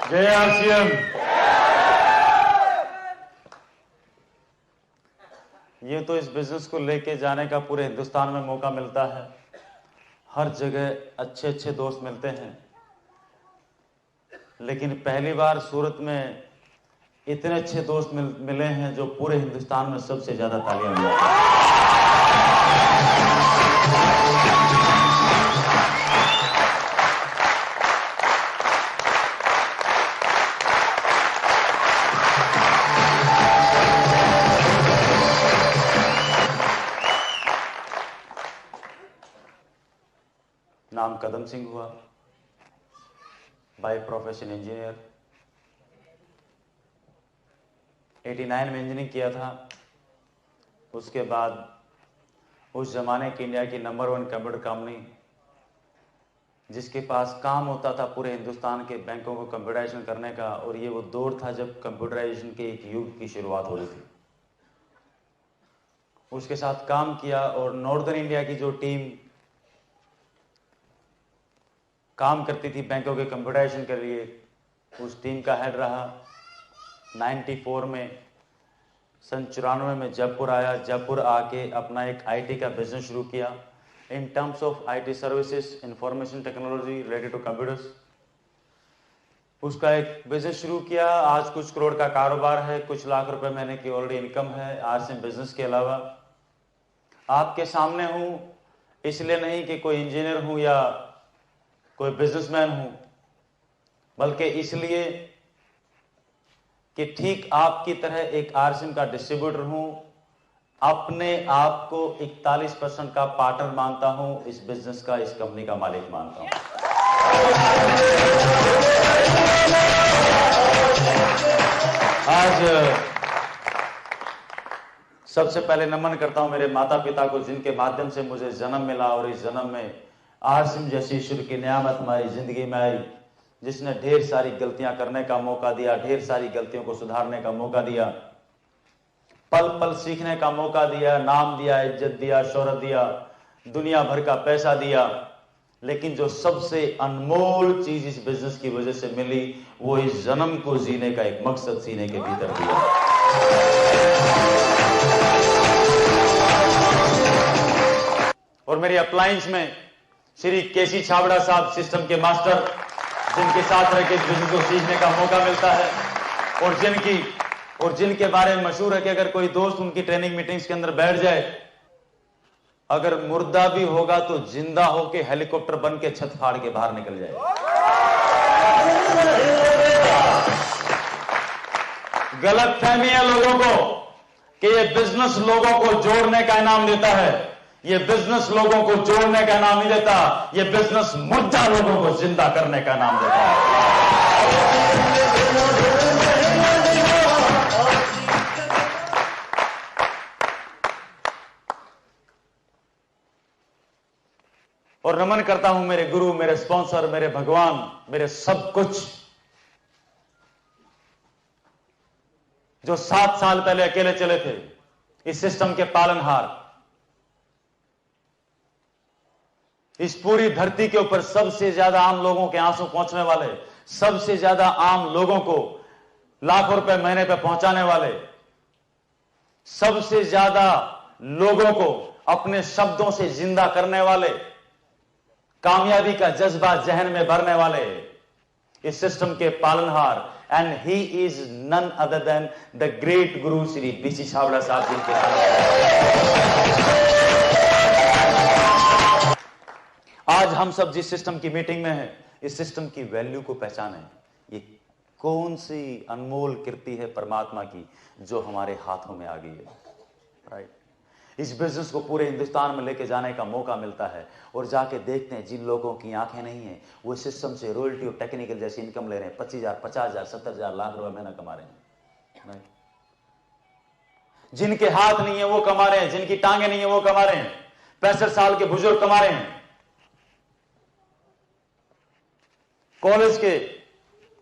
जय आरसीएम। ये तो इस बिजनेस को लेके जाने का पूरे हिंदुस्तान में मौका मिलता है। हर जगह अच्छे अच्छे दोस्त मिलते हैं, लेकिन पहली बार सूरत में इतने अच्छे दोस्त मिले हैं जो पूरे हिंदुस्तान में सबसे ज्यादा तालियां बजाते हैं। नाम कदम सिंह हुआ, बाय प्रोफेशन इंजीनियर। 89 में इंजीनियरिंग किया था। उसके बाद उस जमाने की इंडिया की नंबर 1 कंप्यूटर कंपनी, जिसके पास काम होता था पूरे हिंदुस्तान के बैंकों को कंप्यूटराइजेशन करने का, और ये वो दौर था जब कंप्यूटराइजेशन के एक युग की शुरुआत हो रही थी। उसके साथ काम किया और नॉर्दर्न इंडिया की जो टीम काम करती थी बैंकों के कंप्यूटराइजेशन के लिए, उस टीम का हेड रहा। 94 में सन 94 में जयपुर आया। जयपुर आके अपना एक आईटी का बिजनेस शुरू किया in terms of IT services, information technology related to computers. उसका एक बिजनेस शुरू किया। आज कुछ करोड़ का कारोबार है, कुछ लाख रुपए महीने की ऑलरेडी इनकम है आज से बिजनेस के अलावा। आपके सामने हूं इसलिए नहीं कि कोई इंजीनियर हूं या कोई बिजनेसमैन हूं, बल्कि इसलिए कि ठीक आपकी तरह एक आरसीएम का डिस्ट्रीब्यूटर हूं। अपने आप को 41% का पार्टनर मानता हूं, इस बिजनेस का, इस कंपनी का मालिक मानता हूं। आज सबसे पहले नमन करता हूं मेरे माता पिता को, जिनके माध्यम से मुझे जन्म मिला और इस जन्म में आरसीएम जैसी ईश्वर की नियामत हमारी जिंदगी में आई, जिसने ढेर सारी गलतियां करने का मौका दिया, ढेर सारी गलतियों को सुधारने का मौका दिया, पल पल सीखने का मौका दिया, नाम दिया, इज्जत दिया, शोहरत दिया, दुनिया भर का पैसा दिया। लेकिन जो सबसे अनमोल चीज इस बिजनेस की वजह से मिली, वो इस जन्म को जीने का एक मकसद सीने के भीतर दिया। और मेरी अपलायंस में श्री केसी छाबड़ा साहब, सिस्टम के मास्टर, जिनके साथ रह के बिजनेस को सीखने का मौका मिलता है, और जिनके बारे में मशहूर है कि अगर कोई दोस्त उनकी ट्रेनिंग मीटिंग्स के अंदर बैठ जाए, अगर मुर्दा भी होगा तो जिंदा होके हेलीकॉप्टर बन के छत फाड़ के बाहर निकल जाए। गलत फहमी है लोगों को कि ये बिजनेस लोगों को जोड़ने का इनाम देता है। ये बिजनेस लोगों को जोड़ने का नाम नहीं देता, ये बिजनेस मुर्दा लोगों को जिंदा करने का नाम देता है। और नमन करता हूं मेरे गुरु, मेरे स्पॉन्सर, मेरे भगवान, मेरे सब कुछ, जो 7 साल पहले अकेले चले थे, इस सिस्टम के पालनहार। इस पूरी धरती के ऊपर सबसे ज्यादा आम लोगों के आंसू पहुंचने वाले, सबसे ज्यादा आम लोगों को लाखों रुपए महीने पे पहुंचाने वाले, सबसे ज्यादा लोगों को अपने शब्दों से जिंदा करने वाले, कामयाबी का जज्बा जहन में भरने वाले, इस सिस्टम के पालनहार, and he is none other than the great guru Shri BC Chhabra साहब, जिनके आज हम सब जिस सिस्टम की मीटिंग में हैं, इस सिस्टम की वैल्यू को पहचाने। ये कौन सी अनमोल कृति है परमात्मा की जो हमारे हाथों में आ गई है, राइट। इस बिजनेस को पूरे हिंदुस्तान में लेके जाने का मौका मिलता है, और जाके देखते हैं जिन लोगों की आंखें नहीं है, वो सिस्टम से रॉयल्टी और टेक्निकल जैसी इनकम ले रहे हैं, 25,000, 50,000, 70,000 लाख रुपए महीना कमा रहे हैं, राइट। जिनके हाथ नहीं है वो कमा रहे हैं, जिनकी टांगे नहीं है वो कमा रहे हैं, 65 साल के बुजुर्ग कमा रहे हैं, कॉलेज के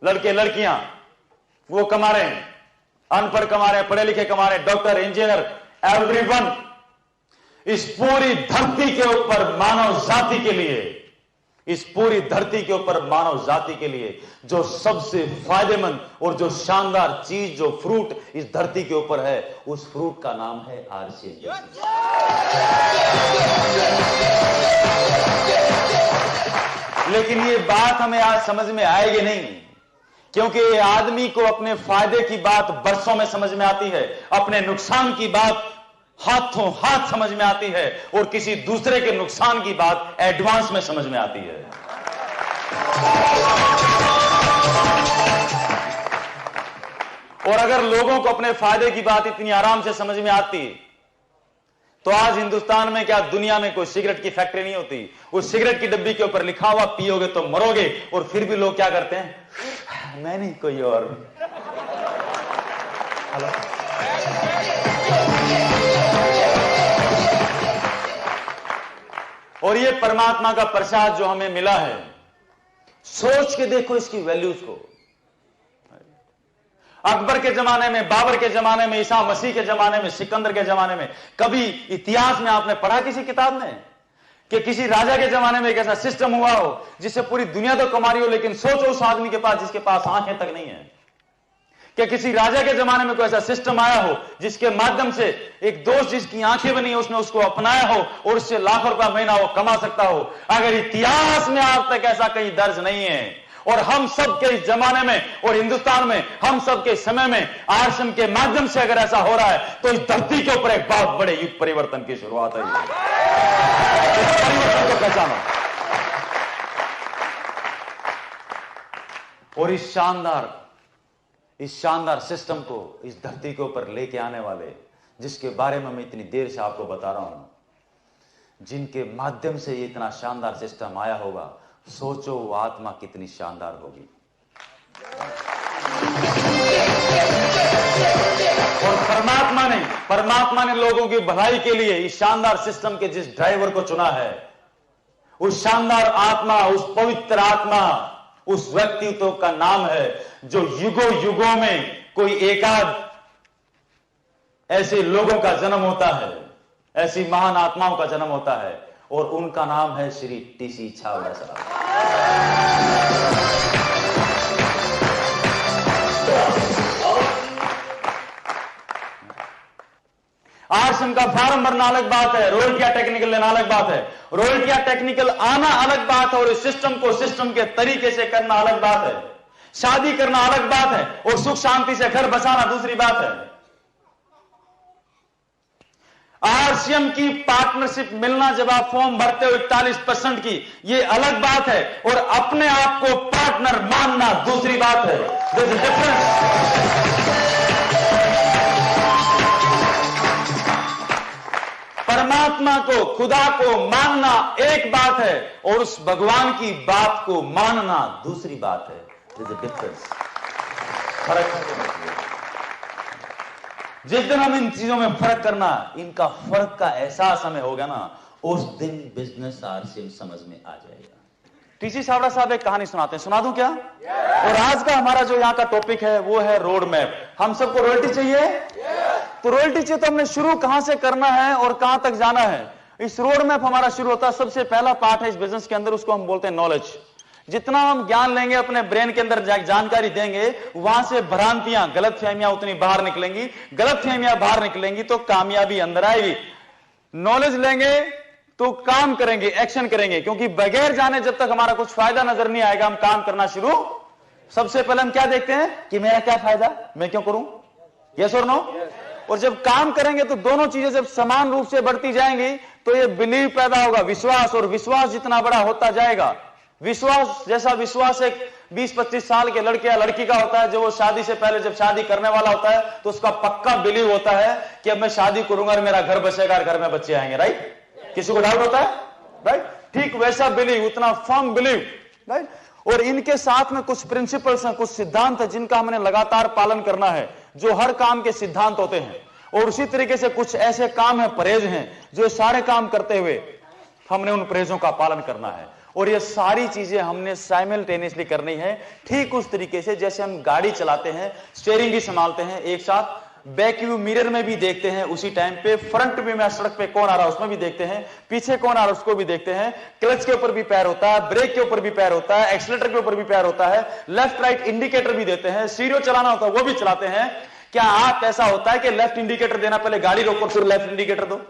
लड़के लड़कियां वो कमा रहे हैं, अनपढ़ कमा रहे हैं, पढ़े लिखे कमा रहे हैं, डॉक्टर, इंजीनियर, एवरीवन। इस पूरी धरती के ऊपर मानव जाति के लिए इस पूरी धरती के ऊपर मानव जाति के लिए जो सबसे फायदेमंद और जो शानदार चीज, जो फ्रूट इस धरती के ऊपर है, उस फ्रूट का नाम है आरसीएम। लेकिन ये बात हमें आज समझ में आएगी नहीं, क्योंकि आदमी को अपने फायदे की बात बरसों में समझ में आती है, अपने नुकसान की बात हाथों हाथ समझ में आती है, और किसी दूसरे के नुकसान की बात एडवांस में समझ में आती है। और अगर लोगों को अपने फायदे की बात इतनी आराम से समझ में आती तो आज हिंदुस्तान में क्या दुनिया में कोई सिगरेट की फैक्ट्री नहीं होती। उस सिगरेट की डब्बी के ऊपर लिखा हुआ पियोगे तो मरोगे, और फिर भी लोग क्या करते हैं, मैं नहीं कोई और। हेलो, और ये परमात्मा का प्रसाद जो हमें मिला है, सोच के देखो इसकी वैल्यूज को। अकबर के जमाने में, बाबर के जमाने में, ईसा मसीह के जमाने में, सिकंदर के जमाने में, कभी इतिहास में आपने पढ़ा किसी किताब में कि किसी राजा के जमाने में एक ऐसा सिस्टम हुआ हो जिससे पूरी दुनिया तो कमा रही हो, लेकिन सोचो उस आदमी के पास जिसके पास आंखें तक नहीं है। क्या किसी राजा के जमाने में कोई ऐसा सिस्टम आया हो जिसके माध्यम से एक दोस्त जिसकी आंखें बनी, उसने उसको अपनाया हो और उससे लाखों रुपया महीना वो कमा सकता हो? अगर इतिहास में आज तक ऐसा कहीं दर्ज नहीं है, और हम सब के इस जमाने में और हिंदुस्तान में हम सब के समय में आरसीएम के माध्यम से अगर ऐसा हो रहा है, तो इस धरती के ऊपर एक बहुत बड़े युग परिवर्तन की शुरुआत है। इस परिवर्तन को पहचानो, और इस शानदार सिस्टम को इस धरती के ऊपर लेके आने वाले, जिसके बारे में मैं इतनी देर से आपको बता रहा हूं, जिनके माध्यम से ये इतना शानदार सिस्टम आया होगा, सोचो वो आत्मा कितनी शानदार होगी। और परमात्मा ने लोगों की भलाई के लिए इस शानदार सिस्टम के जिस ड्राइवर को चुना है, उस शानदार आत्मा, उस पवित्र आत्मा, उस व्यक्तित्व का नाम है जो युगों युगों में कोई एकाध ऐसे लोगों का जन्म होता है, ऐसी महान आत्माओं का जन्म होता है, और उनका नाम है श्री टीसी छाबड़ा साहब। आरसीएम का फॉर्म भरना अलग बात है, रॉयल्टियां टेक्निकल लेना अलग बात है, रॉयल्टियां टेक्निकल आना अलग बात है, और इस सिस्टम को सिस्टम के तरीके से करना अलग बात है, शादी करना अलग बात है, और सुख शांति से घर बसाना दूसरी बात है। आरसीएम की पार्टनरशिप मिलना जब आप फॉर्म भरते हो 41% की, ये अलग बात है, और अपने आप को पार्टनर मानना दूसरी बात है। There's a difference। परमात्मा को, खुदा को मानना एक बात है, और उस भगवान की बात को मानना दूसरी बात है। There's a difference। फर्क है। जिस दिन हम इन चीजों में फर्क करना, इनका फर्क का एहसास हमें होगा ना, उस दिन बिजनेस आरसीएम समझ में आ जाएगा। टीसी छाबड़ा साहब एक कहानी सुनाते हैं, सुना दूं क्या? और आज का हमारा जो यहाँ का टॉपिक है वो है रोड मैप। हम सबको रॉयल्टी चाहिए, तो रॉयल्टी चाहिए तो हमने शुरू कहां से करना है और कहां तक जाना है। इस रोड मैप हमारा शुरू होता है, सबसे पहला पार्ट है इस बिजनेस के अंदर, उसको हम बोलते हैं नॉलेज। जितना हम ज्ञान लेंगे, अपने ब्रेन के अंदर जानकारी देंगे, वहां से भ्रांतियां, गलतफहमियां उतनी बाहर निकलेंगी। गलतफहमियां बाहर निकलेंगी तो कामयाबी अंदर आएगी। नॉलेज लेंगे तो काम करेंगे, एक्शन करेंगे, क्योंकि बगैर जाने जब तक हमारा कुछ फायदा नजर नहीं आएगा, हम काम करना शुरू। सबसे पहले हम क्या देखते हैं कि मेरा क्या फायदा, मैं क्यों करूं, यस और नो। और जब काम करेंगे तो दोनों चीजें जब समान रूप से बढ़ती जाएंगी तो ये बिलीव पैदा होगा, विश्वास, और विश्वास जितना बड़ा होता जाएगा, विश्वास जैसा विश्वास एक 20-25 साल के लड़के या लड़की का होता है, जो वो शादी से पहले जब शादी करने वाला होता है तो उसका पक्का बिलीव होता है कि अब मैं शादी करूंगा और मेरा घर बचेगा और घर में बच्चे आएंगे, राइट। किसी को डाउट होता है, राइट। ठीक वैसा बिलीव, उतना फर्म बिलीव, राइट। और इनके साथ में कुछ प्रिंसिपल्स हैं, कुछ सिद्धांत है जिनका हमने लगातार पालन करना है, जो हर काम के सिद्धांत होते हैं। और उसी तरीके से कुछ ऐसे काम है, परहेज हैं, जो सारे काम करते हुए हमने उन परहेजों का पालन करना है। और ये सारी चीजें हमने साइमल्टेनियसली करनी है, ठीक उस तरीके से जैसे हम गाड़ी चलाते हैं, स्टीयरिंग भी संभालते हैं, एक साथ बैक व्यू मिरर में भी देखते हैं उसी टाइम पे, फ्रंट व्यू में सड़क पे कौन आ रहा है उसमें भी देखते हैं, पीछे कौन आ रहा है उसको भी देखते हैं, क्लच के ऊपर भी पैर होता है, ब्रेक के ऊपर भी पैर होता है, एक्सीलरेटर के ऊपर भी पैर होता है, लेफ्ट राइट इंडिकेटर भी देते हैं, स्टीरियो चलाना होता है वो भी चलाते हैं। क्या आप ऐसा होता है कि लेफ्ट इंडिकेटर देना पहले गाड़ी रोको फिर लेफ्ट इंडिकेटर दो?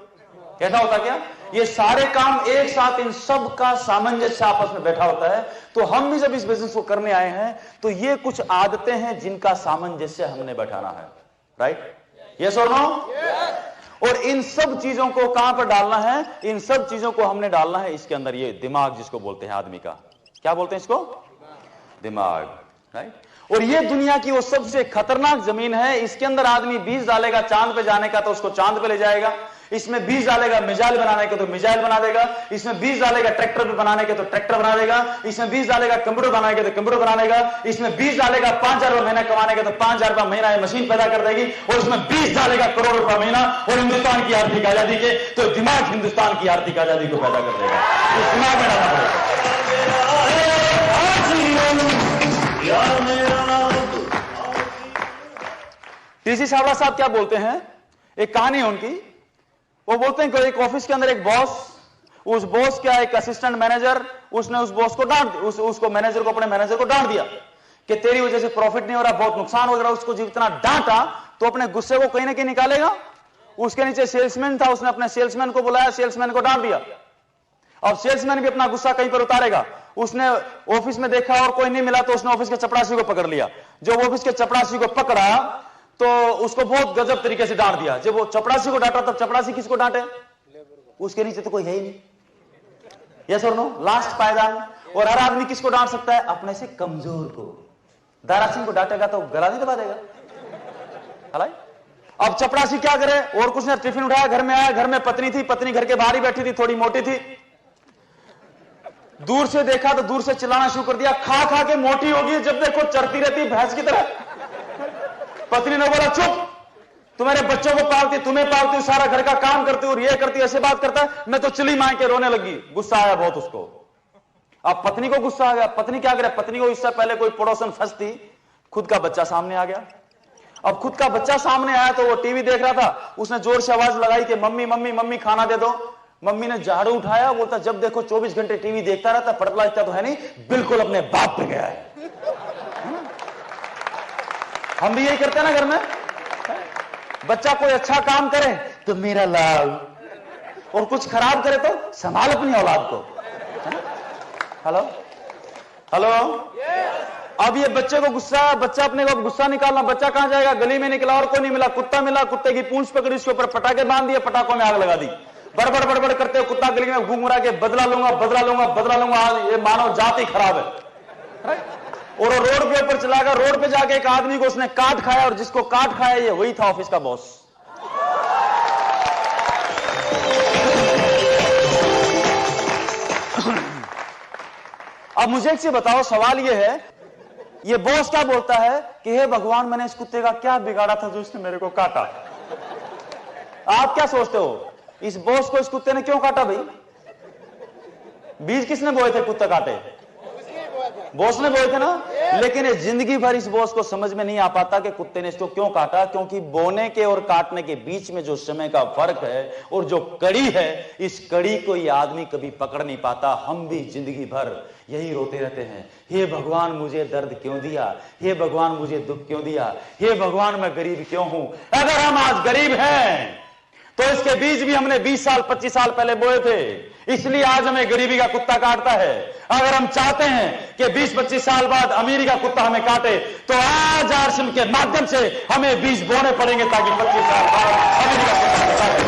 ऐसा होता क्या? ये सारे काम एक साथ, इन सब का सामंजस्य आपस में बैठा होता है। तो हम भी जब इस बिजनेस को करने आए हैं तो ये कुछ आदतें हैं जिनका सामंजस्य हमने बैठाना है। राइट? यस और नो? और इन सब चीजों को कहां पर डालना है? इन सब चीजों को हमने डालना है इसके अंदर, ये दिमाग जिसको बोलते हैं आदमी का। क्या बोलते हैं इसको? दिमाग। राइट? और ये दुनिया की वो सबसे खतरनाक जमीन है। इसके अंदर आदमी बीज डालेगा चांद पे जाने का तो उसको चांद पे ले जाएगा, इसमें बीज डालेगा मिसाइल बनाने के तो मिसाइल बना देगा, इसमें बीज डालेगा ट्रैक्टर भी बनाने के तो ट्रैक्टर बना देगा, इसमें बीज डालेगा कंप्यूटर बनाने के तो कंप्यूटर बना देगा, इसमें बीज डालेगा 5,000 रुपए महीना कमाने के तो 5,000 रुपए महीना मशीन पैदा कर देगी, और इसमें बीज डालेगा करोड़ रुपए महीना और हिंदुस्तान की आर्थिक आजादी के तो दिमाग हिंदुस्तान की आर्थिक आजादी को पैदा कर देगा। तो दिमाग में डालना पड़ेगा। टीसी सावड़ा साहब क्या बोलते हैं, एक कहानी है उनकी। वो बोलते हैं कि एक ऑफिस के अंदर एक बॉस, उस बॉस का एक असिस्टेंट मैनेजर, उसने उस बॉस को डांट, उसको मैनेजर को, अपने मैनेजर को डांट दिया कि तेरी वजह से प्रॉफिट नहीं हो रहा, बहुत नुकसान हो रहा। उसको जितना डांटा तो अपने गुस्से को कहीं ना कहीं निकालेगा। उसके नीचे सेल्समैन था, उसने अपने सेल्समैन को बुलाया, सेल्समैन को डांट दिया। अब सेल्समैन भी अपना गुस्सा कहीं पर उतारेगा। उसने ऑफिस में देखा और कोई नहीं मिला तो उसने ऑफिस के चपरासी को पकड़ लिया। जब ऑफिस के चपरासी को पकड़ा तो उसको बहुत गजब तरीके से डांट दिया। जब वो चपरासी को डांटा तब चपरासी किसको डांटे? उसके नीचे तो कोई है ही नहीं। यस और नो? लास्ट पायदान। और हर आदमी किसको डांट सकता है? अपने से कमजोर को। दारा सिंह को डांटेगा तो गला नहीं दबा देगा। हलाई? अब चपरासी क्या करे? और कुछ ने टिफिन उठाया, घर में आया, घर में पत्नी थी, पत्नी घर के बाहर ही बैठी थी, थोड़ी मोटी थी। दूर से देखा तो दूर से चिल्लाना शुरू कर दिया, खा खा के मोटी होगी, जब देखो चरती रहती भैंस की तरह। पत्नी ने बोला, चुप, तुम्हारे बच्चों को पालती, तुम्हें पालती, सारा घर का काम करती और ये करती, ऐसे बात करता है। मैं तो चिल्ली मार के रोने लगी। गुस्सा आया बहुत उसको। अब पत्नी को गुस्सा आ गया। पत्नी क्या करे? पत्नी को इससे पहले कोई पड़ोसन फंसती, खुद का बच्चा सामने आ गया। अब खुद का बच्चा सामने आया तो वो टीवी देख रहा था, उसने जोर से आवाज लगाई कि मम्मी मम्मी मम्मी खाना दे दो। मम्मी ने झाड़ू उठाया, बोलता जब देखो 24 घंटे टीवी देखता रहता, पढ़ता लिखता तो है नहीं, बिल्कुल अपने बाप पे गया है। हम भी यही करते हैं ना घर में। बच्चा कोई अच्छा काम करे तो मेरा लाल, और कुछ खराब करे तो संभाल अपनी औलाद को। Hello hello. अब ये बच्चे को गुस्सा, बच्चा अपने को गुस्सा निकालना, बच्चा कहां जाएगा? गली में निकला और कोई नहीं मिला, कुत्ता मिला, कुत्ते की पूंछ पकड़ी, उसके ऊपर पटाखे बांध दिए, पटाखों में आग लगा दी। बड़बड़ बड़बड़ करते हो कुत्ता गली में घूम रहा के बदला लूंगा बदला लूंगा बदला लूंगा। ये मानव जाति खराब है। और रोड के ऊपर चला गया, रोड पे जाके एक आदमी को उसने काट खाया, और जिसको काट खाया ये वही था ऑफिस का बॉस। अब मुझे एक चीज बताओ, सवाल ये है, ये बॉस क्या बोलता है कि हे भगवान, मैंने इस कुत्ते का क्या बिगाड़ा था जो इसने मेरे को काटा? आप क्या सोचते हो? इस बॉस को इस कुत्ते ने क्यों काटा भाई? बीज किसने बोए थे कुत्ता काटे? बॉस ने बोए थे ना। लेकिन ये जिंदगी भर इस बॉस को समझ में नहीं आ पाता कि कुत्ते ने इसको क्यों काटा, क्योंकि बोने के और काटने के बीच में जो समय का फर्क है और जो कड़ी है, इस कड़ी को ये आदमी कभी पकड़ नहीं पाता। हम भी जिंदगी भर यही रोते रहते हैं, हे भगवान मुझे दर्द क्यों दिया, हे भगवान मुझे दुख क्यों दिया, हे भगवान मैं गरीब क्यों हूं। अगर हम आज गरीब हैं तो इसके बीज भी हमने 20 साल 25 साल पहले बोए थे, इसलिए आज हमें गरीबी का कुत्ता काटता है। अगर हम चाहते हैं कि 20-25 साल बाद अमीरी का कुत्ता हमें काटे तो आज आरसीएम के माध्यम से हमें बीज बोने पड़ेंगे ताकि 25 साल बाद अमीरी का कुत्ता काटे।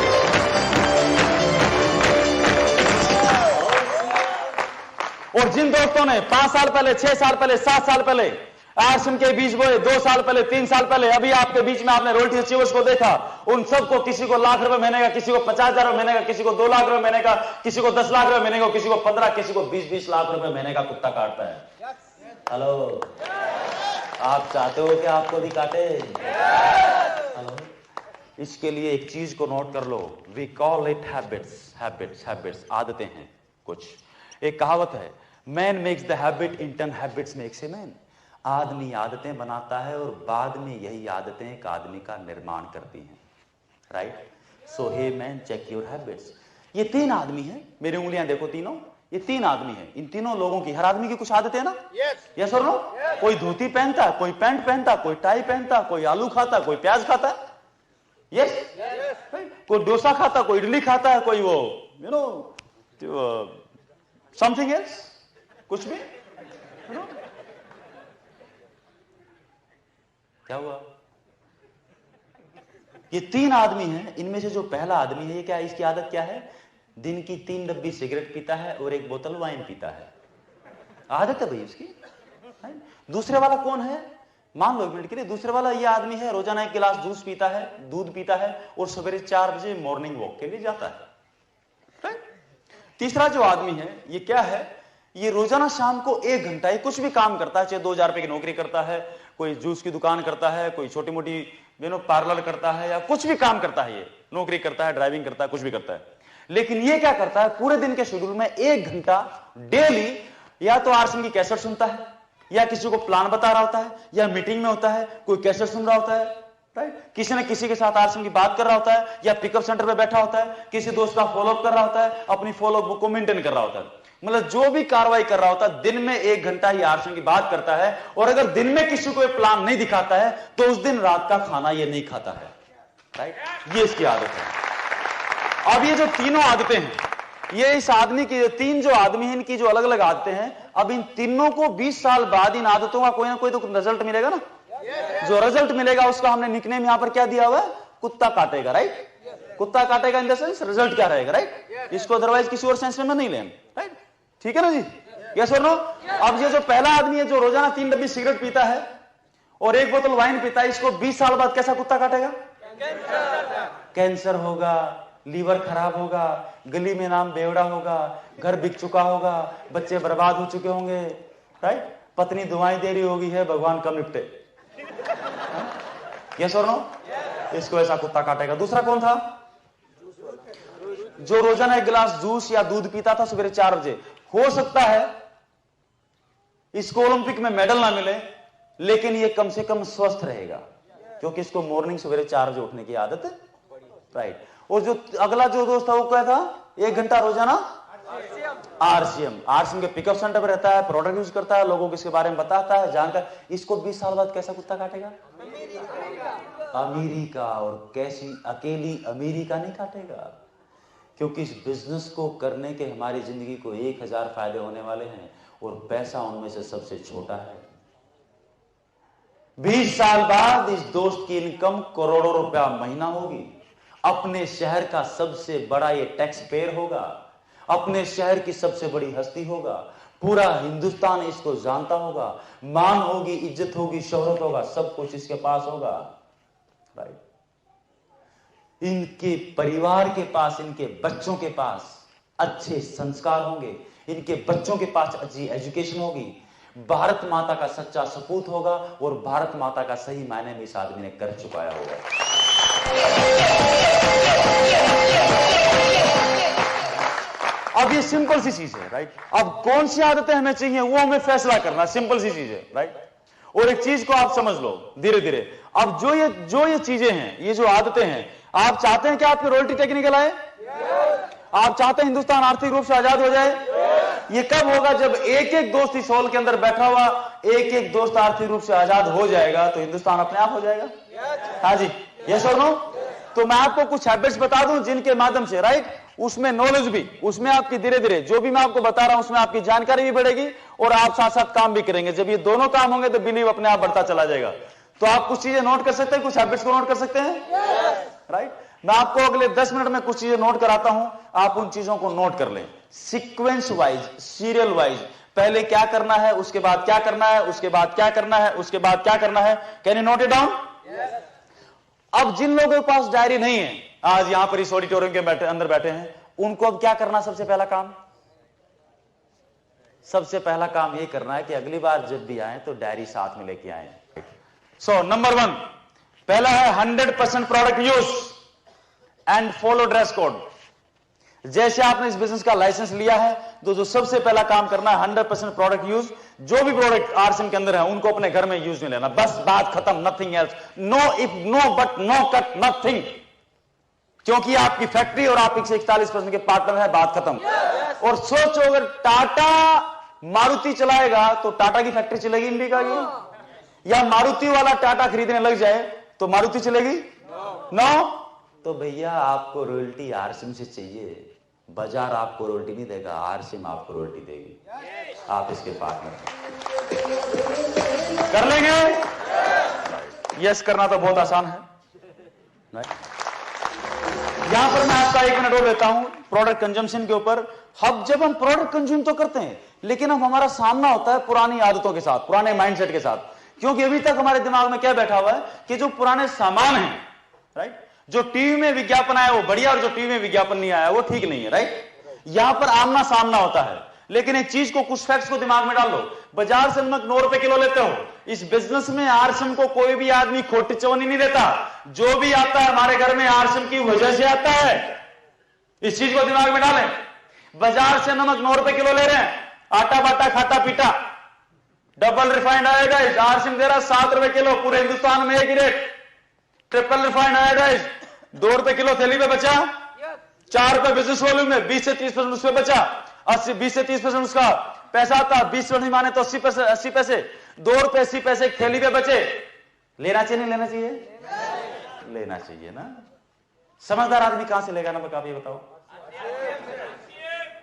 और जिन दोस्तों ने 5 साल पहले, 6 साल पहले, 7 साल पहले आरसीएम के बीज बोए, 2 साल पहले, 3 साल पहले, अभी आपके बीच में आपने रॉयल्टी अचीवर्स को देखा, उन सबको किसी को लाख रुपए महीने का, किसी को 50,000 रुपए महीने का, किसी को 2 लाख रुपए महीने का, किसी को 10 लाख रुपए महीने का, किसी को 15, किसी को 20-20 लाख रुपए महीने का कुत्ता काटता है। हेलो, आप चाहते हो कि आपको भी काटे? हेलो, इसके लिए एक चीज को नोट कर लो, we call it habits. Habits, habits, आदतें हैं कुछ। एक कहावत है, man makes the habit and 10 habits makes a man. आदमी आदतें बनाता है और बाद में यही आदतें एक आदमी का निर्माण करती हैं, right? So hey man, check your habits. ये 3 आदमी हैं, मेरी उंगलियां देखो तीनों, ये 3 आदमी हैं। इन तीनों लोगों की, हर आदमी की कुछ आदतें हैं ना? यस और नो? कोई धोती पहनता, कोई पैंट पहनता, कोई टाई पहनता, कोई आलू खाता, कोई प्याज खाता है, यस? कोई डोसा खाता, कोई इडली खाता है, कोई वो यू नो समथिंग एल्स, कुछ भी। क्या हुआ? ये 3 आदमी हैं, इनमें से जो पहला आदमी है, ये क्या, इसकी आदत क्या है? दिन की 3 डब्बी सिगरेट पीता है और 1 बोतल वाइन पीता है। आदत है भाई उसकी। दूसरे वाला कौन है? मान लो 1 मिनट के लिए, दूसरे वाला ये आदमी है, रोजाना 1 गिलास जूस पीता है, दूध पीता है और सवेरे 4 बजे मॉर्निंग वॉक के लिए जाता है। तीसरा जो आदमी है, ये क्या है? ये रोजाना शाम को 1 घंटा ये कुछ भी काम करता है, चाहे 2000 रुपए की नौकरी करता है, कोई जूस की दुकान करता है, कोई छोटी मोटी पार्लर करता है, या कुछ भी काम करता है, ये नौकरी करता है, ड्राइविंग करता है, कुछ भी करता है। लेकिन ये क्या करता है? पूरे दिन के शेड्यूल में 1 घंटा डेली या तो आरसीएम की कैसेट सुनता है, या किसी को प्लान बता रहा होता है, या मीटिंग में होता है, कोई कैसेट सुन रहा होता है, राइट? किसी न किसी के साथ आरसीएम की बात कर रहा होता है, या पिकअप सेंटर पे बैठा होता है, किसी दोस्त का फॉलोअप कर रहा होता है, अपनी फॉलोअप बुक को मेंटेन कर रहा होता है। मतलब जो भी कार्रवाई कर रहा होता है, दिन में 1 घंटा ही आरसीएम की बात करता है। और अगर दिन में किसी को प्लान नहीं दिखाता है तो उस दिन रात का खाना ये नहीं खाता है, राइट? ये इसकी आदत है। अब ये जो तीनों आदतें हैं, ये इस आदमी की 3 जो आदमी हैं, इनकी जो अलग अलग आदतें हैं, अब इन तीनों को 20 साल बाद इन आदतों का कोई ना कोई तो रिजल्ट मिलेगा ना। जो रिजल्ट मिलेगा उसका हमने निकनेम यहां पर क्या दिया हुआ है? कुत्ता काटेगा, राइट? कुत्ता काटेगा इन द सेंस रिजल्ट क्या रहेगा, राइट? इसको अदरवाइज किसी और सेंस में नहीं लें, राइट? ठीक है ना जी? यस और नो? अब ये जो पहला आदमी है, जो रोजाना 3 डब्बी सिगरेट पीता है और 1 बोतल वाइन पीता है, इसको 20 साल बाद कैसा कुत्ता काटेगा? कैंसर होगा, लीवर खराब होगा, गली में नाम बेवड़ा होगा, घर बिक चुका होगा, बच्चे बर्बाद हो चुके होंगे, राइट? पत्नी दुआएं दे रही होगी, है भगवान कम निपटे। यस और नो? इसको ऐसा कुत्ता काटेगा। दूसरा कौन था? जो रोजाना 1 गिलास जूस या दूध पीता था सवेरे 4 बजे। हो सकता है इसको ओलंपिक में मेडल ना मिले, लेकिन ये कम से कम स्वस्थ रहेगा, क्योंकि इसको मॉर्निंग सवेरे 4 बजे उठने की आदत है, राइट? और जो अगला जो दोस्त था वो क्या था? 1 घंटा रोजाना आरसीएम के पिकअप सेंटर पर रहता है, प्रोडक्ट यूज करता है, लोगों को इसके बारे में बताता है, जानकर। इसको 20 साल बाद कैसा कुत्ता काटेगा? अमीरी का। और कैसी अकेली अमीरी का नहीं काटेगा, क्योंकि इस बिजनेस को करने के हमारी जिंदगी को 1000 फायदे होने वाले हैं और पैसा उनमें से सबसे छोटा है। 20 साल बाद इस दोस्त की इनकम करोड़ों रुपया महीना होगी, अपने शहर का सबसे बड़ा ये टैक्स पेयर होगा, अपने शहर की सबसे बड़ी हस्ती होगा, पूरा हिंदुस्तान इसको जानता होगा, मान होगी, इज्जत होगी, शोहरत होगा, सब कुछ इसके पास होगा, राइट? इनके परिवार के पास, इनके बच्चों के पास अच्छे संस्कार होंगे, इनके बच्चों के पास अच्छी एजुकेशन होगी, भारत माता का सच्चा सपूत होगा और भारत माता का सही मायने में इस आदमी ने कर चुकाया होगा। अब ये सिंपल सी चीज है, राइट? अब कौन सी आदतें हमें चाहिए वो हमें फैसला करना, सिंपल सी चीज है, राइट? और एक चीज को आप समझ लो धीरे धीरे। अब जो ये चीजें हैं, ये जो आदतें हैं, आप चाहते हैं कि आपकी रॉयल्टी टेक्निकल आए? आप चाहते हैं हिंदुस्तान आर्थिक रूप से आजाद हो जाए? ये कब होगा? जब एक एक दोस्त इस हॉल के अंदर बैठा हुआ एक एक दोस्त आर्थिक रूप से आजाद हो जाएगा तो हिंदुस्तान अपने आप हो जाएगा। हाँ जी, यस और नो? तो मैं आपको कुछ हैबिट्स बता दूं जिनके माध्यम से, राइट, उसमें नॉलेज भी, उसमें आपकी धीरे धीरे जो भी मैं आपको बता रहा हूं उसमें आपकी जानकारी भी बढ़ेगी और आप साथ साथ काम भी करेंगे। जब ये दोनों काम होंगे तो बिलीव अपने आप बढ़ता चला जाएगा। तो आप कुछ चीजें नोट कर सकते हैं, कुछ हैबिट्स को नोट कर सकते हैं, राइट? मैं आपको अगले 10 मिनट में कुछ चीजें नोट कराता हूं, आप उन चीजों को नोट कर लें सीक्वेंस वाइज, सीरियल वाइज। पहले क्या करना है, उसके बाद क्या करना है, उसके बाद क्या करना है, उसके बाद क्या करना है। Can you note it down? अब जिन लोगों के पास डायरी नहीं है, आज यहां पर इस ऑडिटोरियम के अंदर बैठे हैं, उनको अब क्या करना? सबसे पहला काम यह करना है कि अगली बार जब भी आए तो डायरी साथ में लेके आए। सो नंबर 1 पहला है 100% product use and follow dress code. जैसे आपने इस बिजनेस का लाइसेंस लिया है तो जो सबसे पहला काम करना है 100% प्रोडक्ट यूज। जो भी प्रोडक्ट आरसीएम के अंदर है उनको अपने घर में यूज नहीं लेना, बस बात खत्म, nothing else, no if no but no cut nothing, क्योंकि आपकी फैक्ट्री और आप 41% के पार्टनर है, बात खत्म। और सोचो अगर टाटा मारुति चलाएगा तो टाटा की फैक्ट्री चलेगी इंडिका की, या मारुति वाला टाटा खरीदने लग जाए तो मारुति चलेगी? नो। तो भैया आपको रॉयल्टी आरसीएम से चाहिए, बाजार आपको रॉयल्टी नहीं देगा, आरसीएम आपको रॉयल्टी देगी, आप इसके पार्टनर कर लेंगे। यस करना तो बहुत आसान है। यहां पर मैं आपका 1 मिनट और लेता हूं प्रोडक्ट कंजम्पशन के ऊपर। अब जब हम प्रोडक्ट कंज्यूम तो करते हैं, लेकिन अब हमारा सामना होता है पुरानी आदतों के साथ, पुराने माइंडसेट के साथ, क्योंकि अभी तक हमारे दिमाग में क्या बैठा हुआ है कि जो पुराने सामान है, राइट, जो टीवी में विज्ञापन आया वो बढ़िया और जो टीवी में विज्ञापन नहीं आया वो ठीक नहीं है, राइट। यहां पर आमना सामना होता है, लेकिन एक चीज को, कुछ फैक्ट्स को दिमाग में डाल लो। बाजार से नमक 9 रुपए किलो लेते हो, इस बिजनेस में आरसीएम को कोई भी आदमी खोटी चवनी नहीं देता। जो भी आता है हमारे घर में आरसीएम की वजह से आता है, इस चीज को दिमाग में डालें। बाजार से नमक 9 रुपए किलो ले रहे हैं, आटा बाटा खाता पीटा, डबल रिफाइंड आयोडाइज आरसीएम दे रहा 7 रुपए किलो, पूरे हिंदुस्तान में एक ही रेट। ट्रिपल रिफाइंड आयोडाइज 2 रुपए किलो थैली पे बचा, 4 रुपए बिजनेस वॉल्यूम में, 20 से 30% उस पर बचा, 20 से 30% उसका पैसा आता, 20 नहीं माने तो 80 पैसे, 2 रुपए 80 पैसे थैली पे बचे। लेना चाहिए नहीं लेना चाहिए? लेना चाहिए ना। समझदार आदमी कहां से लेगा ना, आप ये बताओ।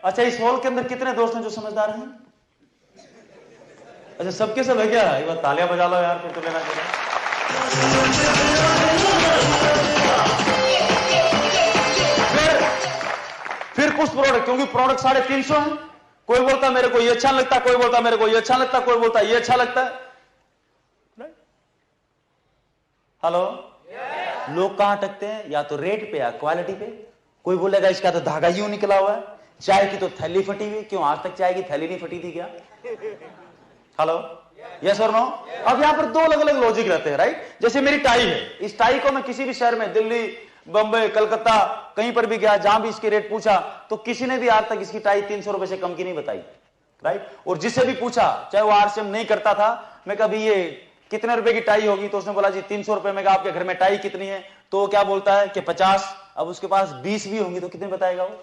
अच्छा, इस हॉल के अंदर कितने दोस्त हैं जो समझदार हैं? अच्छा, सबके सब है क्या? एक बार तालियां बजा लो यार, फिर तो लेना चाहिए। फिर कुछ प्रोडक्ट, क्योंकि प्रोडक्ट 350 है, कोई बोलता मेरे को ये अच्छा लगता, कोई बोलता मेरे को ये अच्छा लगता, कोई बोलता ये अच्छा लगता है। हेलो, लोग कहां अटकते हैं? या तो रेट पे या क्वालिटी पे। कोई बोलेगा इसका तो धागा यूं निकला हुआ है, चाय की तो थैली फटी हुई, क्यों आज तक चाय की थैली नहीं फटी थी क्या? हेलो, यस और नो? अब यहां पर 2 अलग अलग लॉजिक रहते हैं, राइट। जैसे मेरी टाई है, इस टाई को मैं किसी भी शहर में, दिल्ली, बंबई, कलकत्ता, कहीं पर भी गया, जहां भी इसके रेट पूछा तो किसी ने भी आज तक इसकी टाई 300 रुपए से कम की नहीं बताई, राइट। और जिससे भी पूछा, चाहे वो आरसीएम नहीं करता था, मैं कभी ये कितने रुपए की टाई होगी, तो उसने बोला जी 300 रुपए में। आपके घर में टाई कितनी है? तो क्या बोलता है कि 50। अब उसके पास 20 भी होंगी तो कितने बताएगा वो?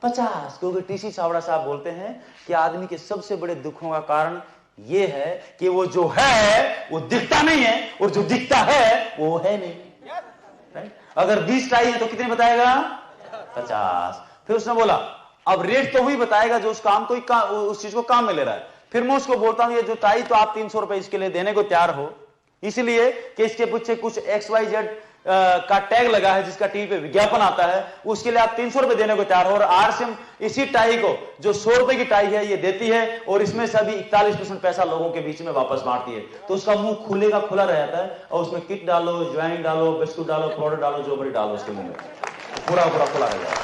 50। क्योंकि टीसी छावड़ा साहब बोलते हैं कि आदमी के सबसे बड़े दुखों का कारण ये है कि वो जो है वो दिखता नहीं है, और जो दिखता है वो है नहीं। अगर 20 टाई है तो कितने बताएगा? 50। फिर उसने बोला अब रेट तो वही बताएगा जो उस काम को, उस चीज को काम में ले रहा है। फिर मैं उसको बोलता हूं ये जो टाई तो आप 300 रुपए इसके लिए देने को तैयार हो, इसलिए कि इसके पीछे कुछ XYZ का टैग लगा है जिसका टीवी पे विज्ञापन आता है, उसके लिए आप 300 रुपए देने को तैयार हो। और आरसीएम इसी टाई को, जो 100 रुपए की टाई है, ये देती है, और इसमें से अभी 41% पैसा लोगों के बीच में वापस बांटती है। तो उसका मुंह खुलेगा खुला रहता है, और उसमें किट डालो, ज्वाइन डालो, बिस्कुट डालो, पाउडर डालो, जो बड़ी डालो, उसके मुंह में पूरा पूरा खुला रह जाता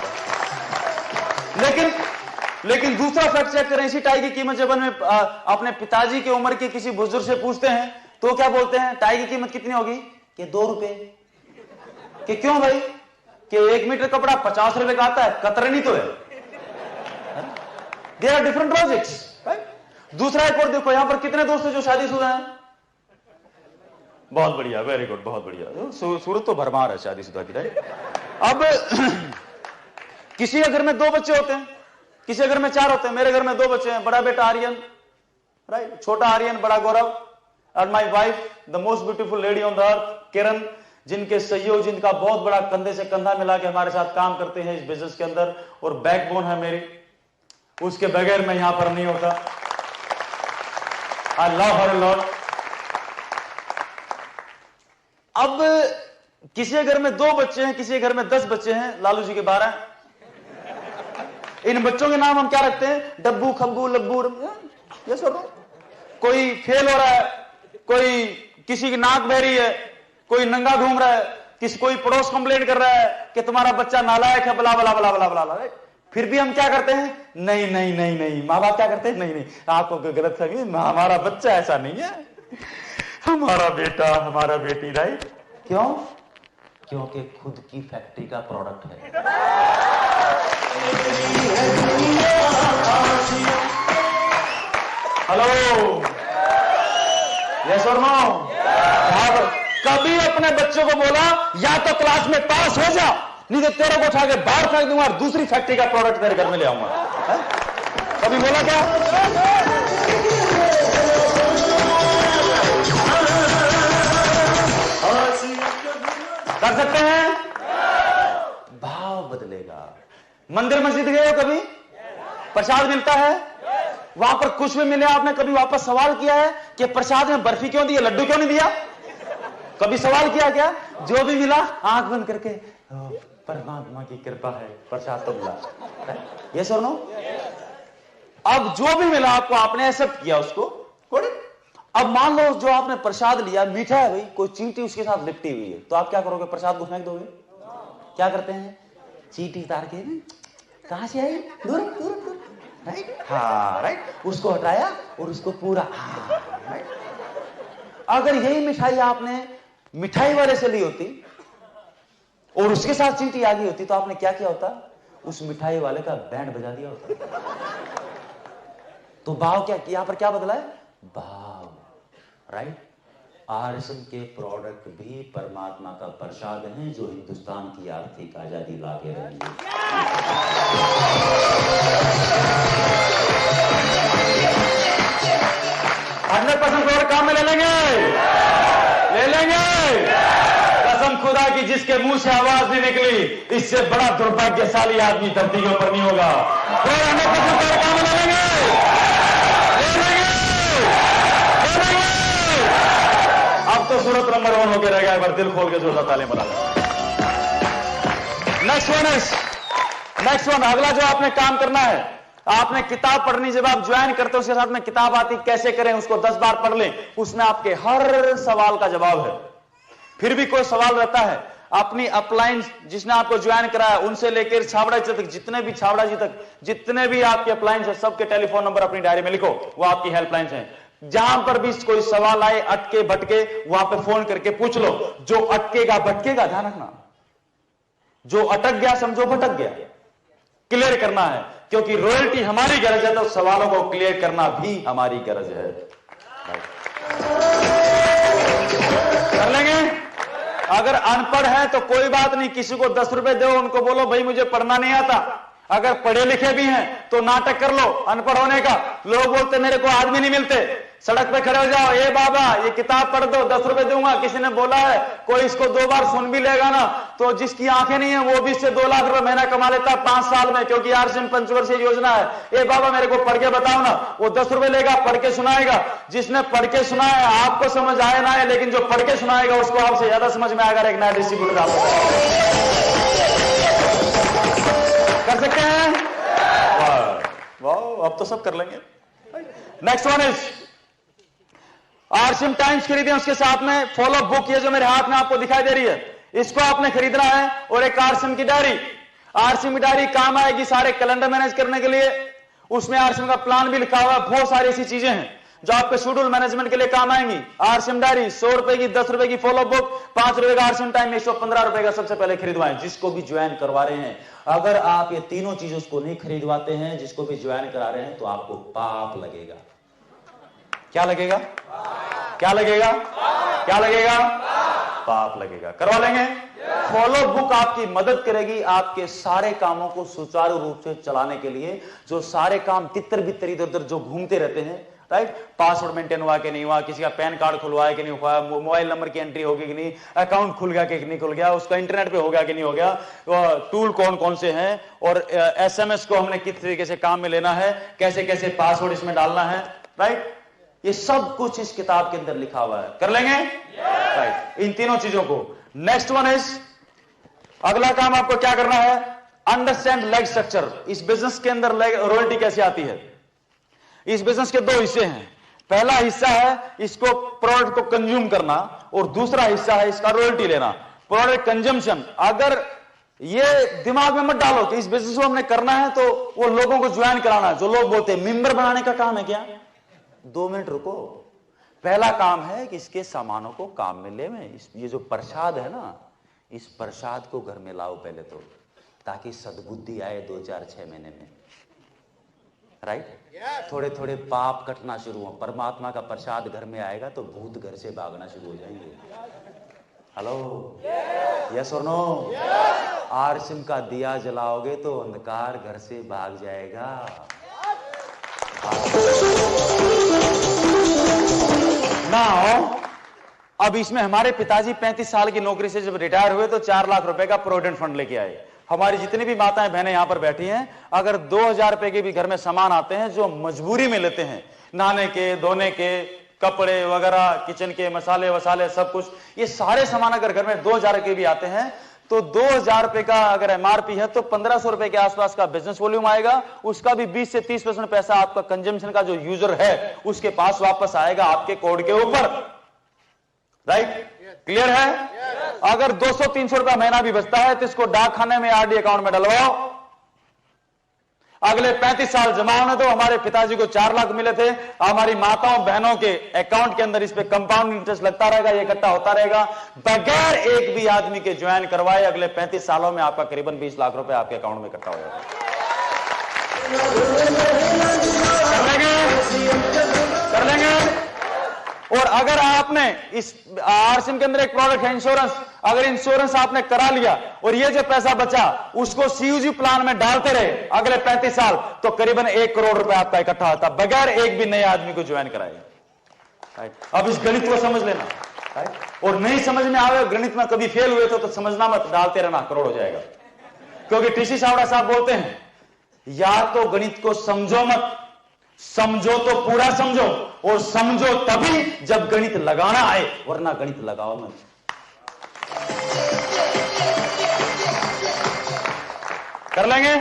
है। लेकिन दूसरा फैक्ट चेक करें, इसी टाई की कीमत जब हम अपने पिताजी की उम्र के किसी बुजुर्ग से पूछते हैं तो क्या बोलते हैं? टाई की कीमत कितनी होगी? कि 2 रुपए। कि क्यों भाई? कि 1 मीटर कपड़ा 50 रुपए का आता है, कतरनी तो है। There are different logics, right. दूसरा एक और देखो, यहां पर कितने दोस्त हैं जो शादीशुदा हैं? बहुत बढ़िया, वेरी गुड, बहुत बढ़िया। सूरत तो भरमार है शादीशुदा की, राइट। अब किसी के घर में 2 बच्चे होते हैं, किसी घर में 4 होते हैं। मेरे घर में 2 बच्चे हैं, बड़ा बेटा आर्यन, राइट, छोटा आर्यन, बड़ा गौरव, और my wife the most beautiful lady on the earth, Kiran, जिनके सहयोग, जिनका बहुत बड़ा कंधे से कंधा मिला के हमारे साथ काम करते हैं इस बिजनेस के अंदर, और बैकबोन है मेरी, उसके बगैर मैं यहां पर नहीं होता। I love her a lot. अब किसी के घर में 2 बच्चे हैं, किसी के घर में 10 बच्चे हैं, लालू जी के 12। इन बच्चों के नाम हम क्या रखते हैं? डब्बू, खब्बू, लब्बू। ये सुनो, कोई फेल हो रहा है, कोई किसी की नाक बह रही है, कोई नंगा घूम रहा है, कोई पड़ोस कंप्लेंट कर रहा है कि तुम्हारा बच्चा नालायक है, बला बला बला बला बला। फिर भी हम क्या करते हैं? नहीं नहीं नहीं नहीं, माँ बाप क्या करते हैं? नहीं नहीं, आपको गलत फहमी, हमारा बच्चा ऐसा नहीं है, हमारा बेटा, हमारा बेटी, राइट। क्यों? क्योंकि खुद की फैक्ट्री का प्रोडक्ट है। हेलो, यस और नो? कभी अपने बच्चों को बोला या तो क्लास में पास हो जा, नहीं तो तेरे को उठा के बाहर फेंक दूंगा और दूसरी फैक्ट्री का प्रोडक्ट तेरे घर में ले आऊंगा? कभी बोला क्या? कर सकते हैं? भाव बदलेगा। मंदिर मस्जिद गए हो कभी? प्रसाद मिलता है, वहां पर कुछ भी मिले, आपने कभी वापस सवाल किया है कि प्रसाद में बर्फी क्यों दी, लड्डू क्यों नहीं दिया? कभी सवाल किया क्या? जो भी मिला आंख बंद करके परमात्मा की कृपा है, प्रसाद तो मिला। ये सर नो? अब जो भी मिला आपको, आपने एक्सेप्ट किया उसको। अब मान लो जो आपने प्रसाद लिया मीठा है भाई, कोई चींटी उसके साथ लिपटी हुई है, तो आप क्या करोगे? प्रसाद को फेंक दोगे? क्या करते हैं? चींटी उतार के, कहां से आई? दूर दूर दूर, राइट? हाँ राइट, उसको हटाया और उसको पूरा, हाँ राइट। अगर यही मिठाई आपने मिठाई वाले से ली होती और उसके साथ चींटी आ गई होती, तो आपने क्या किया होता? उस मिठाई वाले का बैंड बजा दिया होता। तो भाव क्या, यहां पर क्या बदला है? भाव, राइट? आरएसएम के प्रोडक्ट भी परमात्मा का प्रसाद हैं, जो हिंदुस्तान की आर्थिक आजादी लाके रहेंगे। 100% और काम में ले लेंगे, ले लेंगे। कसम खुदा की, जिसके मुंह से आवाज नहीं निकली, इससे बड़ा दुर्भाग्यशाली आदमी धरती के ऊपर नहीं होगा। और 100% और काम में ले लेंगे, ले लेंगे। अब तो सूरत नंबर 1 होकर रह गया, एक बार दिल खोल के जोरदार ताली बजा। नेक्स्ट वन, अगला जो आपने काम करना है, आपने किताब पढ़नी, जब आप ज्वाइन करते हो उसके साथ में किताब आती, कैसे करें उसको 10 बार पढ़ लें, उसमें आपके हर सवाल का जवाब है। फिर भी कोई सवाल रहता है, अपनी अपलाइन जिसने आपको ज्वाइन कराया उनसे लेकर छाबड़ा जी तक, जितने भी छाबड़ा जी तक जितने भी आपके अपलाइंस है, सबके टेलीफोन नंबर अपनी डायरी में लिखो, वो आपकी हेल्पलाइंस हैं। जहां पर भी कोई सवाल आए, अटके भटके, वहां पे फोन करके पूछ लो। जो अटकेगा भटकेगा, ध्यान रखना, जो अटक गया समझो भटक गया, क्लियर करना है, क्योंकि रॉयल्टी हमारी गरज है, तो सवालों को क्लियर करना भी हमारी गरज है। कर लेंगे? अगर अनपढ़ है तो कोई बात नहीं, किसी को 10 रुपए दो, उनको बोलो भाई मुझे पढ़ना नहीं आता। अगर पढ़े लिखे भी हैं तो नाटक कर लो अनपढ़ होने का। लोग बोलते मेरे को आदमी नहीं मिलते, सड़क पे खड़े हो जाओ, ए बाबा ये किताब पढ़ दो, 10 रुपए दूंगा। किसी ने बोला है, कोई इसको 2 बार सुन भी लेगा ना, तो जिसकी आंखें नहीं है वो भी इससे 2 लाख रुपए महीना कमा लेता है 5 साल में, क्योंकि आरएसएम पंचवर्षीय योजना है। ए बाबा मेरे को पढ़ के बताओ ना, वो 10 रुपए लेगा, पढ़ के सुनाएगा। जिसने पढ़ के सुनाया आपको समझ आए ना आए, लेकिन जो पढ़ के सुनाएगा उसको आपसे ज्यादा समझ में आएगा। एक नया डिस्ट्रीब्यूटर आपको कर सकते हैं। वाह, अब तो सब कर लेंगे। Next one is RSM times खरीदें, उसके साथ में फॉलो बुक, ये जो मेरे हाथ में आपको दिखाई दे रही है, इसको आपने खरीदना है, और एक आरएसएम की डायरी। आरएसएम की डायरी काम आएगी सारे कैलेंडर मैनेज करने के लिए। उसमें आरएसएम का प्लान भी लिखा हुआ है, बहुत सारी ऐसी चीजें हैं जो आपके शेड्यूल मैनेजमेंट के लिए काम आएंगी। आरएसएम डायरी 100 रुपए की, 10 रुपए की फॉलो बुक, 5 रुपए का आरएसएम टाइम, 115 रुपए का सबसे पहले खरीदवाएं, जिसको भी ज्वाइन करवा रहे हैं। अगर आप ये तीनों चीजों उसको नहीं खरीदवाते हैं, जिसको भी ज्वाइन करा रहे हैं, तो आपको पाप लगेगा। क्या लगेगा? क्या लगेगा? क्या लगेगा? पाप लगेगा। करवा लेंगे? फॉलो बुक आपकी मदद करेगी आपके सारे कामों को सुचारू रूप से चलाने के लिए। जो सारे काम तितर बितर इधर उधर जो घूमते रहते हैं, राइट? पासवर्ड मेंटेन हुआ कि नहीं हुआ, किसी का पैन कार्ड खुलवा है कि नहीं हुआ, मोबाइल नंबर की एंट्री होगी कि नहीं, अकाउंट खुल गया कि नहीं खुल गया, उसका इंटरनेट पे हो गया कि नहीं हो गया, टूल कौन कौन से हैं, और एसएमएस को हमने किस तरीके से काम में लेना है, कैसे कैसे पासवर्ड इसमें डालना है, राइट? ये सब कुछ इस किताब के अंदर लिखा हुआ है। कर लेंगे? राइट, इन तीनों चीजों को। नेक्स्ट वन इज, अगला काम आपको क्या करना है? Understand leg structure. इस बिजनेस के अंदर रॉयल्टी कैसे आती है? इस बिजनेस के 2 हिस्से हैं। पहला हिस्सा है इसको प्रोडक्ट को कंज्यूम करना, और दूसरा हिस्सा है इसका रॉयल्टी लेना, प्रोडक्ट कंजम्पशन। अगर ये दिमाग में मत डालो कि इस बिजनेस को हमने करना है तो वो लोगों को ज्वाइन कराना है। जो लोग बोलते हैं मेंबर बनाने का काम है क्या? 2 मिनट रुको। पहला काम है कि इसके सामानों को काम में ले में। ये जो प्रसाद है ना, इस प्रसाद को घर में लाओ पहले तो, ताकि सद्बुद्धि आए 2-4-6 महीने में, राइट। थोड़े थोड़े पाप कटना शुरू हो, परमात्मा का प्रसाद घर में आएगा तो भूत घर से भागना शुरू हो जाएंगे। हेलो, यस और नो? आरसिम का दिया जलाओगे तो अंधकार घर से भाग जाएगा। नाउ अब इसमें हमारे पिताजी 35 साल की नौकरी से जब रिटायर हुए तो 4 लाख रुपए का प्रोविडेंट फंड लेके आए। हमारी जितनी भी माताएं बहनें यहां पर बैठी हैं, अगर 2000 रुपए के भी घर में सामान आते हैं जो मजबूरी में लेते हैं, नहाने के, धोने के, कपड़े वगैरह, किचन के मसाले वसाले सब कुछ, ये सारे सामान अगर घर में 2000 के भी आते हैं तो 2000 रुपए का अगर एमआरपी है तो 1500 रुपए के आसपास का बिजनेस वॉल्यूम आएगा। उसका भी 20 से 30% पैसा आपका कंजम्पशन का जो यूजर है उसके पास वापस आएगा आपके कोड के ऊपर, राइट? क्लियर है? अगर 200-300 रुपया महीना भी बचता है तो इसको डाक खाने में आरडी अकाउंट में डलवाओ, अगले 35 साल जमा होने दो। हमारे पिताजी को 4 लाख मिले थे, हमारी माताओं बहनों के अकाउंट के अंदर इस पे कंपाउंड इंटरेस्ट लगता रहेगा, ये इकट्ठा होता रहेगा बगैर एक भी आदमी के ज्वाइन करवाए। अगले 35 सालों में आपका करीबन 20 लाख रुपए आपके अकाउंट में इकट्ठा हो जाएगा। कर लेंगे। और अगर आपने इस आरसीएम के अंदर एक प्रोडक्ट है इंश्योरेंस, अगर इंश्योरेंस आपने करा लिया और ये जो पैसा बचा उसको सीयूजी प्लान में डालते रहे अगले 35 साल तो करीबन 1 करोड़ रुपए आपका इकट्ठा होता बगैर एक भी नए आदमी को ज्वाइन कराए। अब इस गणित को समझ लेना, और नहीं समझ में आवे, गणित में कभी फेल हुए तो समझना मत, डालते रहना, करोड़ हो जाएगा। क्योंकि टीसी सावड़ा साहब बोलते हैं या तो गणित को समझो मत, समझो तो पूरा समझो, और समझो तभी जब गणित लगाना आए, वरना गणित लगाओ मत। कर लेंगे?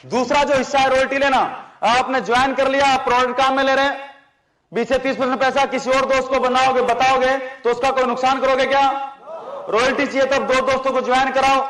दूसरा जो हिस्सा है रॉयल्टी लेना, आपने ज्वाइन कर लिया, आप प्रोडक्ट काम में ले रहे हैं, 20 से 30% पैसा किसी और दोस्त को बनाओगे, बताओगे तो उसका कोई नुकसान करोगे क्या? रॉयल्टी चाहिए तब 2 दोस्तों को ज्वाइन कराओ,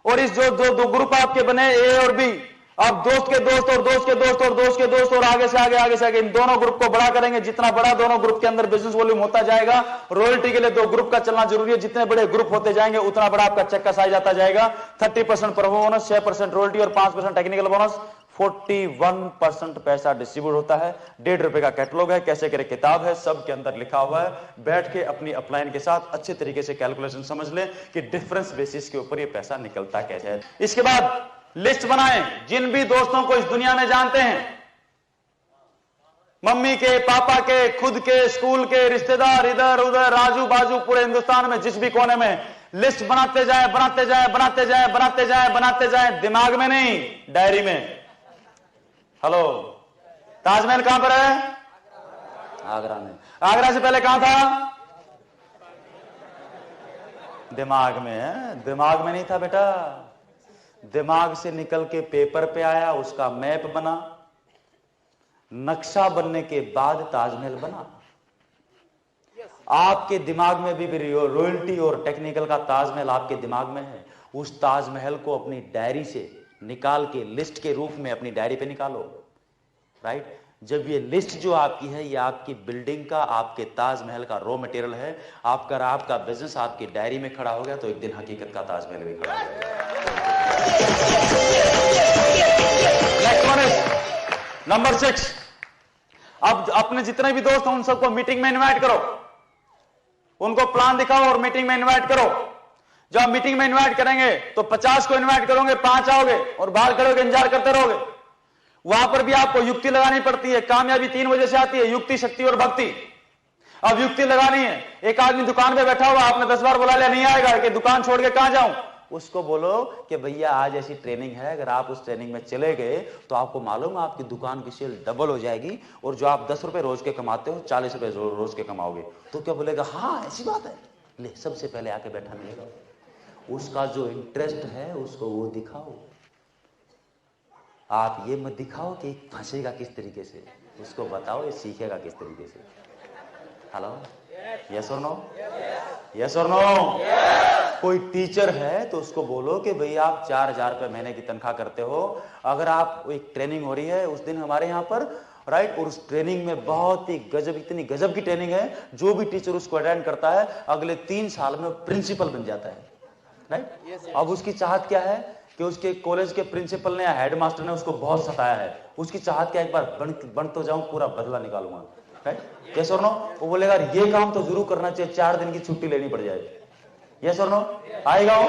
और इस जो 2 ग्रुप आपके बने ए और बी, अब दोस्त के दोस्त और दोस्त के दोस्त और दोस्त के दोस्त और आगे से आगे, आगे से आगे, इन दोनों ग्रुप को बड़ा करेंगे। जितना बड़ा दोनों ग्रुप के अंदर बिजनेस वॉल्यूम होता जाएगा, रॉयल्टी के लिए 2 ग्रुप का चलना जरूरी है। जितने बड़े ग्रुप होते जाएंगे उतना बड़ा आपका चेक का साइज आता जाएगा। 30% प्रमो बोनस, 6% रॉयल्टी और 5% टेक्निकल बोनस, 41% पैसा डिस्ट्रीब्यूट होता है। 1.5 रुपए का कैटलॉग है, कैसे करे किताब है, सब के अंदर लिखा हुआ है। बैठ के अपनी अपलाइन के साथ अच्छे तरीके से कैलकुलेशन समझ ले कि डिफरेंस बेसिस के ऊपर ये पैसा निकलता कैसे है। इसके बाद लिस्ट बनाएं जिन भी दोस्तों को इस दुनिया में जानते हैं, मम्मी के, पापा के, खुद के, स्कूल के, रिश्तेदार, इधर उधर, राजू बाजू, पूरे हिंदुस्तान में जिस भी कोने में, लिस्ट बनाते जाए, बनाते जाए, बनाते जाए, बनाते जाए, बनाते जाए, दिमाग में नहीं, डायरी में। हेलो, ताजमहल कहां पर है? आगरा में। आगरा से पहले कहां था? दिमाग में है। दिमाग में नहीं था बेटा, दिमाग से निकल के पेपर पे आया, उसका मैप बना, नक्शा बनने के बाद ताजमहल बना। आपके दिमाग में भी रॉयल्टी और टेक्निकल का ताजमहल आपके दिमाग में है। उस ताजमहल को अपनी डायरी से निकाल के लिस्ट के रूप में अपनी डायरी पे निकालो, राइट? जब ये लिस्ट जो आपकी है, ये आपकी बिल्डिंग का, आपके ताजमहल का रॉ मटेरियल है। आपका बिजनेस आपकी डायरी में खड़ा हो गया तो एक दिन हकीकत का ताजमहल भी खड़ा हो गया। नंबर 6, अब अपने जितने भी दोस्त हैं उन सबको मीटिंग में इनवाइट करो, उनको प्लान दिखाओ और मीटिंग में इनवाइट करो। जब आप मीटिंग में इनवाइट करेंगे तो 50 को इनवाइट करोगे, 5 आओगे और बाहर खड़े होकर इंतजार करते रहोगे। वहां पर भी आपको युक्ति लगानी पड़ती है। कामयाबी 3 वजह से आती है, युक्ति, शक्ति और भक्ति। अब युक्ति लगानी है। एक आदमी दुकान पे बैठा हुआ, आपने 10 बार बुला लिया, नहीं आएगा, कि दुकान छोड़ के कहां जाऊं? उसको बोलो कि भैया आज ऐसी ट्रेनिंग है, अगर आप उस ट्रेनिंग में चले गए तो आपको मालूम है आपकी दुकान की सेल डबल हो जाएगी, और जो आप 10 रुपए रोज के कमाते हो 40 रुपए रोज के कमाओगे। तो क्या बोलेगा? हाँ ऐसी बात है, ले सबसे पहले आके बैठा मिलेगा। उसका जो इंटरेस्ट है उसको वो दिखाओ, आप ये मत दिखाओ कि फंसेगा किस तरीके से, उसको बताओ ये सीखेगा किस तरीके से। हेलो, यस और नो? यस और नो? कोई टीचर है तो उसको बोलो कि भैया आप 4000 रुपए महीने की तनख्वाह करते हो, अगर आप एक ट्रेनिंग हो रही है उस दिन हमारे यहाँ पर, राइट, और उस ट्रेनिंग में बहुत ही गजब, इतनी गजब की ट्रेनिंग है, जो भी टीचर उसको अटेंड करता है अगले 3 साल में प्रिंसिपल बन जाता है, राइट? अब उसकी चाहत क्या है कि उसके कॉलेज के प्रिंसिपल ने या हेडमास्टर ने उसको बहुत सताया है, उसकी चाहत क्या एक बार बन तो जाऊं, पूरा बदला निकालूंगा, राइट? यस और नो? वो बोलेगा ये काम तो जरूर करना चाहिए, 4 दिन की छुट्टी लेनी पड़ जाए। यस और नो? आएगा वो।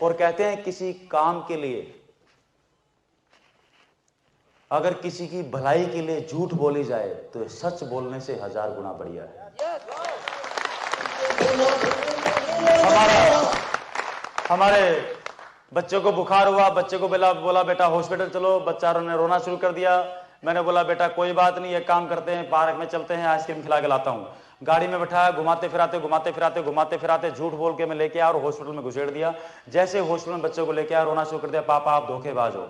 और कहते हैं किसी काम के लिए अगर किसी की भलाई के लिए झूठ बोली जाए तो सच बोलने से 1000 गुना बढ़िया है। हमारे बच्चे को बुखार हुआ, बच्चे को बोला बेटा हॉस्पिटल चलो, बच्चा ने रोना शुरू कर दिया। मैंने बोला बेटा कोई बात नहीं, एक काम करते हैं, पार्क में चलते हैं, आइसक्रीम खिला के लाता हूँ। गाड़ी में बैठाया, घुमाते फिराते झूठ बोल के मैं लेके आया और हॉस्पिटल में घुसेड़ दिया। जैसे हॉस्पिटल में बच्चे को लेके आया, रोना शुरू कर दिया, पापा आप धोखेबाज हो,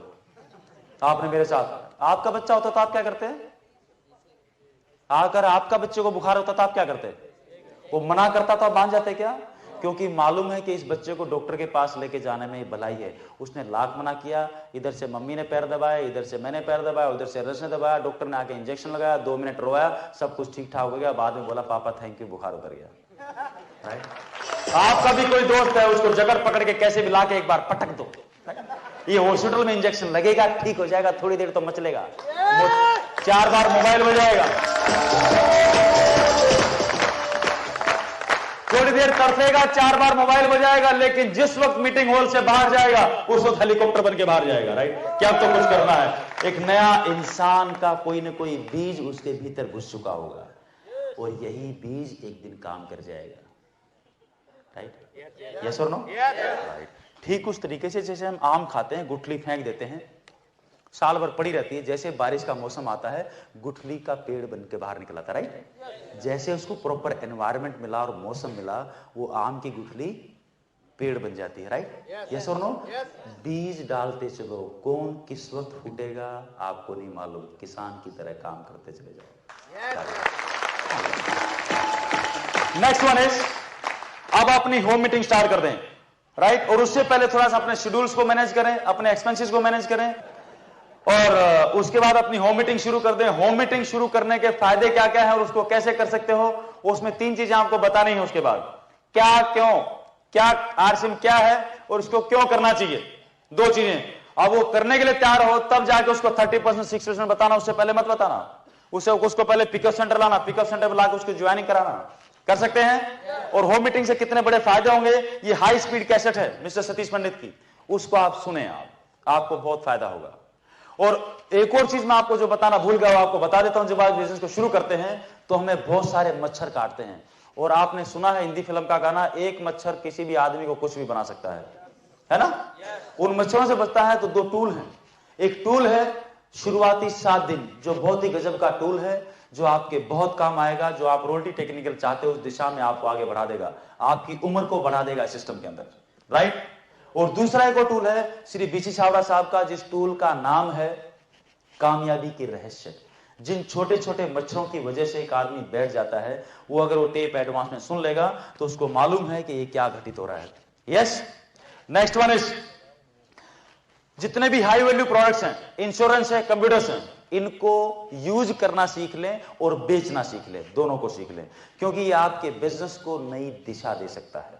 आपने मेरे साथ। आपका बच्चा होता तो आप क्या करते? अगर आपका बच्चे को बुखार होता तो आप क्या करते? वो मना करता तो आप मान जाते क्या? क्योंकि मालूम है कि इस बच्चे को डॉक्टर के पास लेके जाने में भलाई है। उसने लाख मना किया, इधर से मम्मी ने पैर दबाया, इधर से मैंने पैर दबाया, उधर से रस ने दबाया, डॉक्टर ने आके इंजेक्शन लगाया, 2 मिनट रोया, सब कुछ ठीक ठाक हो गया। बाद में बोला पापा थैंक यू, बुखार उतर गया। राइट? आपका भी कोई दोस्त है, उसको जगह पकड़ के कैसे भी लाके एक बार पटक दो, ये हॉस्पिटल में इंजेक्शन लगेगा, ठीक हो जाएगा, थोड़ी देर तो मचलेगा, 4 बार मोबाइल बजाएगा, थोड़ी देर तरसेगा, 4 बार मोबाइल बजाएगा, लेकिन जिस वक्त मीटिंग हॉल से बाहर जाएगा उस वक्त हेलीकॉप्टर बन के बाहर जाएगा। राइट? क्या तो कुछ करना है। एक नया इंसान का कोई ना कोई बीज उसके भीतर घुस चुका होगा और यही बीज एक दिन काम कर जाएगा। राइट? यस और नो? राइट। ठीक उस तरीके से जैसे हम आम खाते हैं, गुठली फेंक देते हैं, साल भर पड़ी रहती है, जैसे बारिश का मौसम आता है गुठली का पेड़ बन के बाहर निकल आता है। राइट? जैसे उसको प्रॉपर एनवायरनमेंट मिला और मौसम मिला, वो आम की गुठली पेड़ बन जाती है। राइट? यस और नो? बीज डालते चलो, कौन किस वक्त फूटेगा आपको नहीं मालूम, किसान की तरह काम करते चले जाओ। नेक्स्ट वन इज, अब अपनी होम मीटिंग स्टार्ट कर दें। राइट? और उससे पहले थोड़ा सा अपने शेड्यूल्स को मैनेज करें, अपने एक्सपेंसेस को मैनेज करें और उसके बाद अपनी होम मीटिंग शुरू कर दें। होम मीटिंग शुरू करने के फायदे क्या क्या है और उसको कैसे कर सकते हो, उसमें 3 चीजें आपको बतानी है। उसके बाद क्या, क्यों, क्या आरसीएम क्या है और उसको क्यों करना चाहिए, 2 चीजें। अब वो करने के लिए तैयार हो तब जाके उसको 30% 6% बताना, उससे पहले मत बताना। उसको पहले पिकअप सेंटर लाना, पिकअप सेंटर लाकर उसको ज्वाइनिंग कराना। कर सकते हैं? और होम मीटिंग से कितने बड़े फायदे होंगे, ये हाई स्पीड कैसेट है मिस्टर सतीश पंडित की, उसको आप सुने, आपको बहुत फायदा होगा। और एक और चीज मैं आपको जो बताना भूल गया, आपको बता देता हूं। जब आप बिजनेस को शुरू करते हैं तो हमें बहुत सारे मच्छर काटते हैं, और आपने सुना है हिंदी फिल्म का गाना, एक मच्छर किसी भी आदमी को कुछ भी बना सकता है ना? उन मच्छरों से बचता है तो 2 टूल हैं। एक टूल है शुरुआती 7 दिन, जो बहुत ही गजब का टूल है, जो आपके बहुत काम आएगा, जो आप रोटी टेक्निकल चाहते हो उस दिशा में आपको आगे बढ़ा देगा, आपकी उम्र को बढ़ा देगा सिस्टम के अंदर। राइट? और दूसरा एक और टूल है श्री बीसी छाबड़ा साहब का, जिस टूल का नाम है कामयाबी के रहस्य। जिन छोटे छोटे मच्छरों की वजह से एक आदमी बैठ जाता है, वो अगर वो टेप एडवांस में सुन लेगा तो उसको मालूम है कि ये क्या घटित हो रहा है। यस? नेक्स्ट वन इज, जितने भी हाई वैल्यू प्रोडक्ट्स हैं, इंश्योरेंस है, कंप्यूटर्स हैं, इनको यूज करना सीख लें और बेचना सीख लें, दोनों को सीख लें, क्योंकि ये आपके बिजनेस को नई दिशा दे सकता है।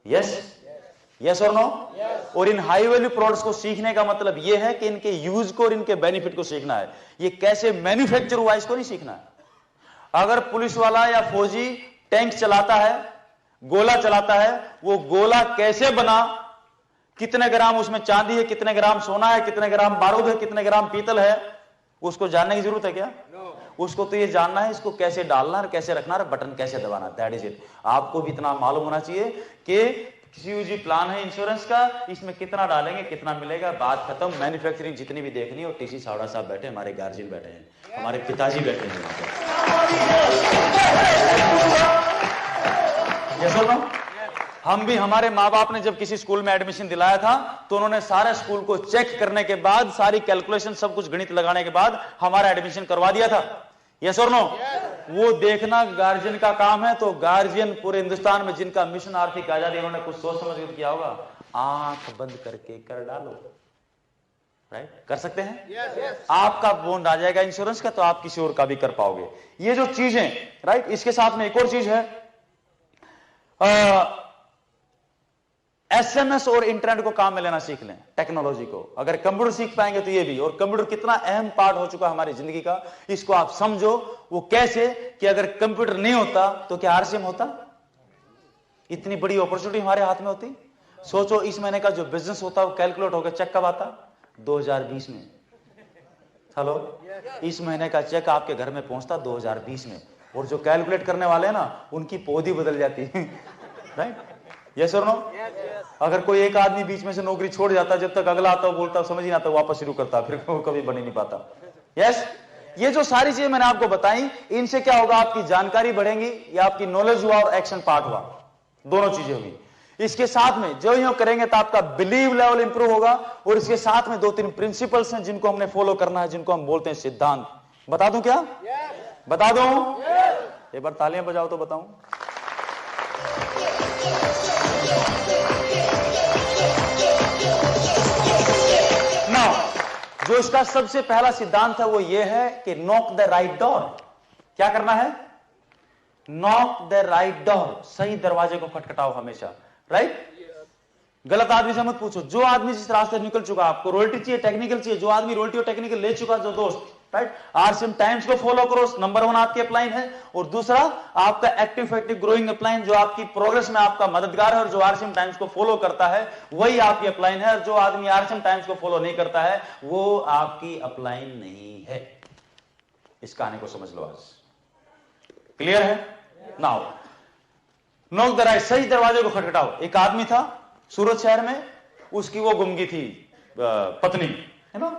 यस? यस और नो? और इन हाई वैल्यू प्रोडक्ट्स को सीखने का मतलब यह है कि इनके यूज को और इनके बेनिफिट को सीखना है। ये कैसे मैन्युफैक्चर हुआ इसको नहीं सीखना है। अगर पुलिस वाला या फौजी टैंक चलाता है, गोला चलाता है, वो गोला कैसे बना, कितने ग्राम उसमें चांदी है, कितने ग्राम सोना है, कितने ग्राम बारूद है, कितने ग्राम पीतल है, उसको जानने की जरूरत है क्या? उसको तो ये जानना है इसको कैसे डालना है, कैसे रखना है, बटन कैसे दबाना, दैट इज इट। आपको भी इतना मालूम होना चाहिए कि सीयूजी प्लान है इंश्योरेंस का, इसमें कितना डालेंगे, कितना मिलेगा, बात खत्म। मैन्युफैक्चरिंग जितनी भी देखनी है, और टीसी छाबड़ा साहब बैठे, हमारे गार्जियन बैठे हैं, हमारे पिताजी बैठे हैं। हम भी, हमारे माँ बाप ने जब किसी स्कूल में एडमिशन दिलाया था तो उन्होंने सारे स्कूल को चेक करने के बाद, सारी कैलकुलेशन, सब कुछ गणित लगाने के बाद हमारा एडमिशन करवा दिया था। यस और नो? वो देखना गार्जियन का काम है। तो गार्जियन पूरे हिंदुस्तान में जिनका मिशन आर्थिक आजादी, उन्होंने कुछ सोच समझ कर किया होगा, आंख बंद करके कर डालो। राइट? कर सकते हैं? आपका बॉन्ड आ जाएगा इंश्योरेंस का, तो आप किसी और का भी कर पाओगे। ये जो चीज है, राइट, इसके साथ में एक और चीज है, एसएमएस और इंटरनेट को काम में लेना सीख लें, टेक्नोलॉजी को। अगर कंप्यूटर सीख पाएंगे तो ये भी, और कंप्यूटर कितना अहम पार्ट हो चुका हमारी जिंदगी का, इसको आप समझो। वो कैसे कि अगर कंप्यूटर नहीं होता तो क्या आरसीएम होता? इतनी बड़ी अपॉर्चुनिटी हमारे हाथ में होती। सोचो, इस महीने का जो बिजनेस होता है वो कैलकुलेट होकर चेक कब आता? 2020 में। हेलो, इस महीने का चेक आपके घर में पहुंचता 2020 में, और जो कैलकुलेट करने वाले हैं ना, उनकी पौधी बदल जाती है। राइट? यस और नो? अगर कोई एक आदमी बीच में से नौकरी छोड़ जाता, जब तक अगला आता बोलता समझ ही नहीं आता, वापस शुरू करता, फिर वो कभी बन ही नहीं पाता। यस, ये जो सारी चीजें मैंने आपको बताई, इनसे क्या होगा? आपकी जानकारी बढ़ेगी, या आपकी नॉलेज हुआ और एक्शन पार्ट हुआ, दोनों चीजें होगी। इसके साथ में जो यूं करेंगे तो आपका बिलीव लेवल इंप्रूव होगा, और इसके साथ में 2-3 प्रिंसिपल्स हैं जिनको हमने फॉलो करना है, जिनको हम बोलते हैं सिद्धांत। बता दूं क्या? बता दूं? एक बार तालियां बजाओ तो बताऊं। नाउ, जो इसका सबसे पहला सिद्धांत है वो ये है कि नॉक द राइट डोर। क्या करना है? नॉक द राइट डोर, सही दरवाजे को खटखटाओ हमेशा। राइट? गलत आदमी से मत पूछो। जो आदमी जिस रास्ते निकल चुका, आपको रॉयल्टी चाहिए, टेक्निकल चाहिए, जो आदमी रॉयल्टी और टेक्निकल ले चुका, जो दोस्त, राइट, आरसीएम टाइम्स को फॉलो करो, नंबर 1 आपकी अपलाइन है। और दूसरा आपका एक्टिव फैक्टिव ग्रोइंग अपलाइन, जो आपकी प्रोग्रेस में आपका मददगार है, और जो आरसीएम टाइम्स को फॉलो करता है वही आपकी अपलाइन है। और जो आदमी आरसीएम टाइम्स को फॉलो नहीं करता है वो आपकी अपलाइन नहीं है। इस कहानी को समझ लो आज। क्लियर है? नाउ, नॉक द राइट, सही दरवाजे को खटखटाओ। एक आदमी था सूरत शहर में, उसकी वो गुम गई थी पत्नी, है ना।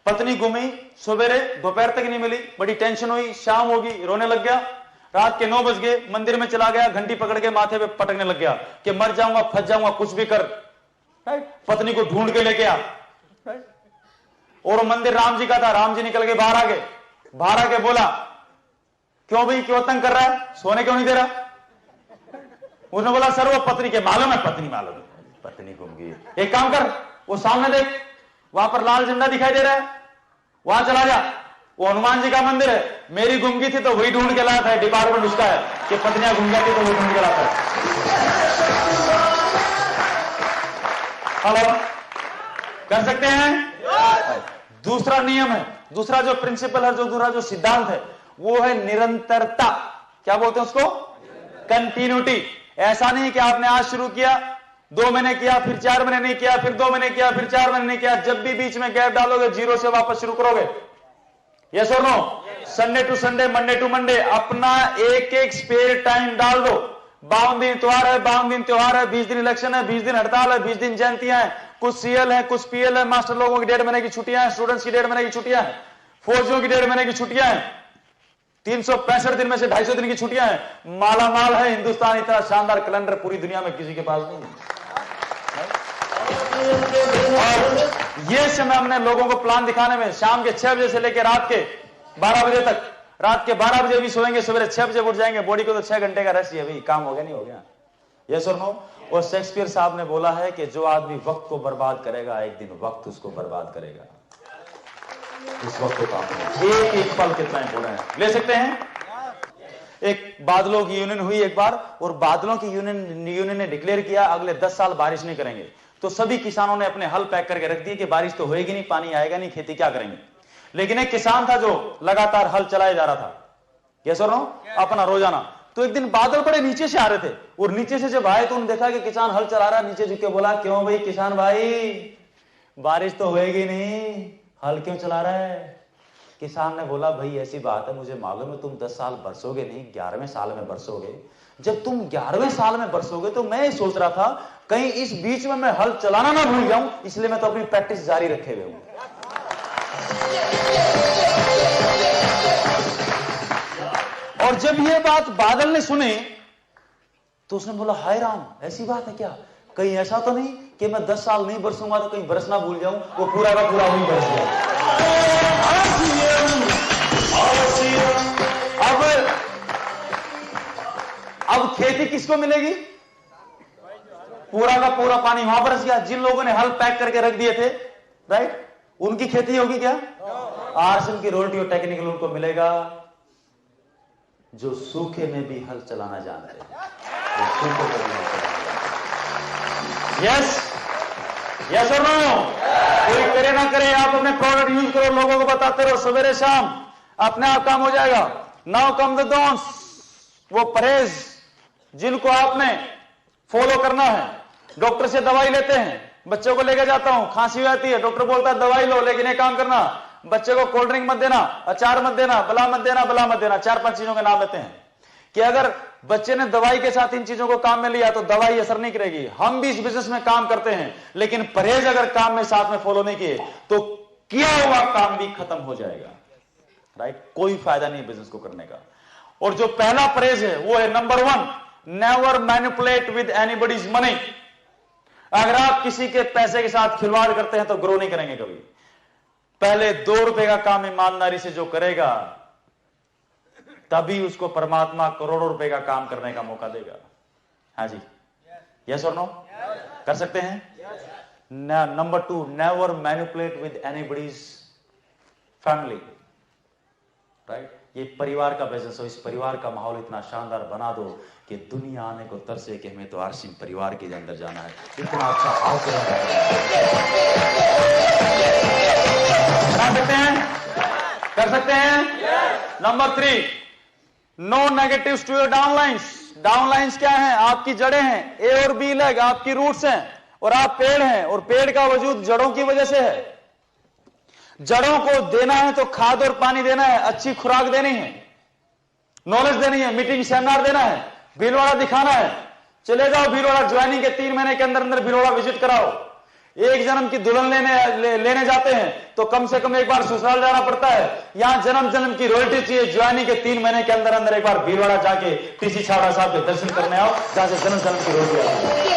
पत्नी गुमी, सवेरे दोपहर तक नहीं मिली, बड़ी टेंशन हुई, शाम होगी, रोने लग गया। रात के 9 बज गए, मंदिर में चला गया, घंटी पकड़ के माथे पे पटकने लग गया कि मर जाऊंगा, फंस जाऊंगा, कुछ भी कर। राइट? पत्नी को ढूंढ के लेके आ। राइट? और मंदिर राम जी का था, राम जी निकल के बाहर आ गए। बाहर आके बोला, क्यों भाई, क्यों तंग कर रहा है, सोने क्यों नहीं दे रहा? उसने बोला, सर वो पत्नी के मालूम है, पत्नी मालूम है, पत्नी गुम गई। एक काम कर, वो सामने देख, वहां पर लाल झंडा दिखाई दे रहा है, वहां चला जा, वो हनुमान जी का मंदिर है। मेरी गुम गई थी तो वही ढूंढ के लाया था, डिपार्टमेंट उसका है कि पत्नियां गुम जाती तो वही ढूंढ के लाता है। हेलो, कर सकते हैं? दूसरा नियम है, दूसरा जो प्रिंसिपल है, जो दूसरा जो सिद्धांत है, वो है निरंतरता। क्या बोलते हैं उसको? कंटिन्यूटी। ऐसा नहीं कि आपने आज शुरू किया, 2 महीने किया, फिर 4 महीने नहीं किया, फिर 2 महीने किया, फिर 4 महीने नहीं किया। जब भी बीच में गैप डालोगे, 0 से वापस शुरू करोगे। यस और no? Sunday to Sunday, Monday to Monday, अपना एक एक स्पेयर टाइम डाल दो। 52 दिन त्योहार है, 52 दिन त्योहार है, 20 दिन इलेक्शन है, 20 दिन हड़ताल है, 20 दिन जयंतियां हैं, कुछ सीएल है, कुछ पीएल है, मास्टर लोगों की 1.5 महीने की छुट्टियां हैं, स्टूडेंट्स की 1.5 महीने की छुट्टियां हैं, फौजियों की 1.5 महीने की छुट्टियां हैं, 365 दिन में से 250 दिन की छुट्टियां हैं। माला माल है हिंदुस्तान, इतना शानदार कैलेंडर पूरी दुनिया में किसी के पास नहीं है। और ये समय हमने लोगों को प्लान दिखाने में, शाम के 6 बजे से लेकर रात के 12 बजे तक, रात के 12 बजे भी सोएंगे, सवेरे 6 बजे उठ जाएंगे। बॉडी को तो 6 घंटे का रेस्ट है भाई, काम हो गया नहीं हो गया? यस और नो? और शेक्सपियर साहब ने बोला है कि जो आदमी वक्त को बर्बाद करेगा, एक दिन वक्त उसको बर्बाद करेगा। इस वक्त को काम करेगा, एक एक पल कितना इंपॉर्टेंट है। ले सकते हैं? एक बादलों की यूनियन हुई एक बार, और बादलों की यूनियन ने डिक्लेयर किया अगले 10 साल बारिश नहीं करेंगे। तो सभी किसानों ने अपने हल पैक करके रख दिए कि बारिश तो होएगी नहीं, पानी आएगा नहीं, खेती क्या करेंगे। लेकिन एक किसान था जो लगातार हल चलाए जा रहा था, यस और नो, अपना रोजाना। तो एक दिन बादल बड़े नीचे से आ रहे थे, और नीचे से जब आए तो उन्होंने देखा कि किसान हल चला रहा है। नीचे झुक के बोला, क्यों भाई किसान भाई, बारिश तो होएगी नहीं, हल क्यों चला रहा है? किसान ने बोला, भाई ऐसी बात है, मुझे मालूम है तुम 10 साल बरसोगे नहीं, 11वें साल में बरसोगे। जब तुम 11वें साल में बरसोगे तो मैं सोच रहा था कहीं इस बीच में मैं हल चलाना ना भूल जाऊं, इसलिए मैं तो अपनी प्रैक्टिस जारी रखे हुए हूं। और जब ये बात बादल ने सुनी तो उसने बोला, हाय राम, ऐसी बात है क्या? कहीं ऐसा तो नहीं कि मैं 10 साल नहीं बरसूंगा तो कहीं बरसना भूल जाऊं, वो पूरा का पूरा वही बरस गया। अब खेती किसको मिलेगी? पूरा का पूरा पानी वहां बरस गया। जिन लोगों ने हल पैक करके रख दिए थे, राइट, उनकी खेती होगी क्या? आरसीएम की रॉयल्टी और टेक्निकल उनको मिलेगा जो सूखे में भी हल चलाना जानते हैं। यस यस और नो? कोई करे ना करे, आप अपने प्रोडक्ट यूज करो, लोगों को बताते रहो सवेरे शाम, अपने आप काम हो जाएगा। नाउ कम द डोंट्स, वो परहेज जिनको आपने फॉलो करना है। डॉक्टर से दवाई लेते हैं, बच्चों को लेके जाता हूं, खांसी आती है, डॉक्टर बोलता है दवाई लो, लेकिन एक काम करना, बच्चे को कोल्ड ड्रिंक मत देना, अचार मत देना, बला मत देना, बला मत देना, 4-5 चीजों के नाम लेते हैं कि अगर बच्चे ने दवाई के साथ इन चीजों को काम में लिया तो दवाई असर नहीं करेगी। हम भी इस बिजनेस में काम करते हैं, लेकिन परहेज अगर काम में साथ में फॉलो नहीं किए तो किया हुआ काम भी खत्म हो जाएगा। राइट? कोई फायदा नहीं बिजनेस को करने का। और जो पहला परहेज है वो है number 1, never manipulate with anybody's money. अगर आप किसी के पैसे के साथ खिलवाड़ करते हैं तो ग्रो नहीं करेंगे कभी। पहले 2 रुपए का काम ईमानदारी से जो करेगा, तभी उसको परमात्मा करोड़ों रुपए का काम करने का मौका देगा। हाँ जी, यस और नो? कर सकते हैं। Number 2, never manipulate with anybody's family. Right? ये परिवार का बिजनेस हो, इस परिवार का माहौल इतना शानदार बना दो कि दुनिया आने को तरसे कि हमें तो आरसीएम परिवार के अंदर जाना है। इतना अच्छा भाव बना सकते हैं? कर सकते हैं? Number 3, no negatives to your downlines. Downlines क्या है? आपकी जड़ें हैं, ए और बी लेग आपकी रूट्स हैं, और आप पेड़ हैं, और पेड़ का वजूद जड़ों की वजह से है। जड़ों को देना है तो खाद और पानी देना है, अच्छी खुराक देनी है, नॉलेज देनी है, मीटिंग सेमिनार देना है, भीलवाड़ा दिखाना है। चले जाओ भीलवाड़ा, ज्वाइनिंग के 3 महीने के अंदर अंदर भीलवाड़ा विजिट कराओ। एक जन्म की दुल्हन लेने जाते हैं तो कम से कम एक बार ससुराल जाना पड़ता है। यहां जन्म जन्म की रॉयल्टी चाहिए। ज्वाइनिंग के 3 महीने के अंदर अंदर एक बार भीलवाड़ा जाके टीसी छावड़ा साहब के दर्शन करने आओ, जहां से जन्म जन्म की रॉयल्टी आती है।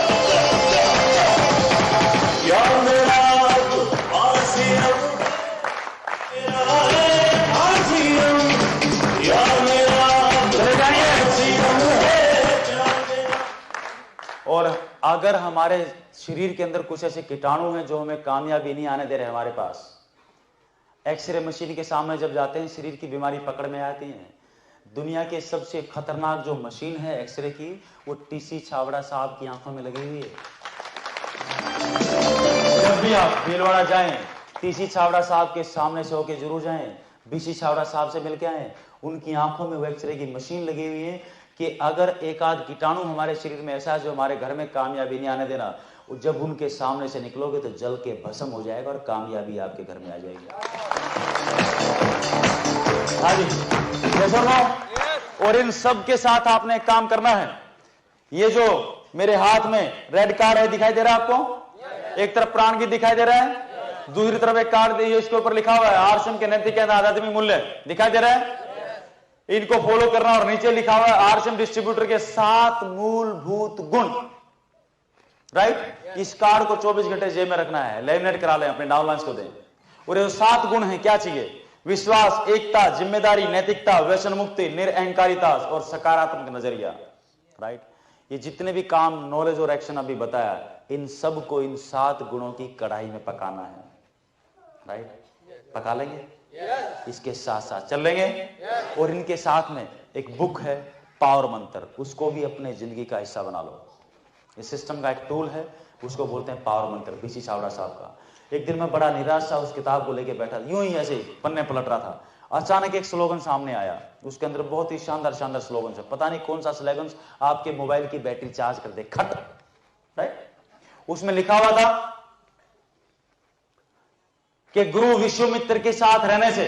और अगर हमारे शरीर के अंदर कुछ ऐसे कीटाणु हैं जो हमें कामयाबी नहीं आने दे रहे हमारे पास, एक्सरे मशीन के सामने जब जाते हैं शरीर की बीमारी पकड़ में आती है। दुनिया के सबसे खतरनाक जो मशीन है एक्सरे की, वो टीसी छावड़ा साहब की आंखों में लगी हुई है। जब भी आप भीलवाड़ा जाएं, टीसी छावड़ा साहब के सामने से होके जरूर जाएं, बीसी छावड़ा साहब से मिलके आए। उनकी आंखों में वो एक्सरे की मशीन लगी हुई है कि अगर एक आध कीटाणु हमारे शरीर में ऐसा है जो हमारे घर में कामयाबी नहीं आने देना, जब उनके सामने से निकलोगे तो जल के भस्म हो जाएगा और कामयाबी आपके घर में आ जाएगी। हाँ जी, और इन सब के साथ आपने एक काम करना है। ये जो मेरे हाथ में रेड कार्ड है दिखाई दे रहा है आपको? एक तरफ प्राण की दिखाई दे रहा है, दूसरी तरफ एक कार्ड इसके ऊपर लिखा हुआ है आरसीएम के नैतिक आध्यात्मिक मूल्य, दिखाई दे रहा है? इनको फॉलो करना। और नीचे लिखा हुआ है आरसीएम डिस्ट्रीब्यूटर के 7 मूलभूत गुण। राइट? इस कार्ड को 24 घंटे जेब में रखना है, लेमिनेट करा लें, अपने डाउनलाइंस को दें। और ये 7 गुण हैं, क्या चाहिए? विश्वास, एकता, जिम्मेदारी, नैतिकता, व्यसन मुक्ति, निरअहंकारिता और सकारात्मक नजरिया। राइट? ये जितने भी काम, नॉलेज और एक्शन अभी बताया, इन सब को इन 7 गुणों की कढ़ाई में पकाना है। राइट? पका लेंगे? इसके साथ साथ चल लेंगे। और इनके साथ में एक बुक है पावर मंत्र, उसको भी अपने जिंदगी का हिस्सा बना लो। इस सिस्टम का एक टूल है, उसको बोलते हैं पावर मंत्र, बीसी छावड़ा साहब का। एक दिन मैं बड़ा निराश था, उस किताब को लेके बैठा, यूं ही ऐसे पन्ने पलट रहा था। अचानक एक स्लोगन सामने आया, उसके अंदर बहुत ही शानदार शानदार स्लोगन है। पता नहीं कौन सा स्लोगन आपके मोबाइल की बैटरी चार्ज कर दे, खट। राइट? उसमें लिखा हुआ था कि गुरु विश्वामित्र के साथ रहने से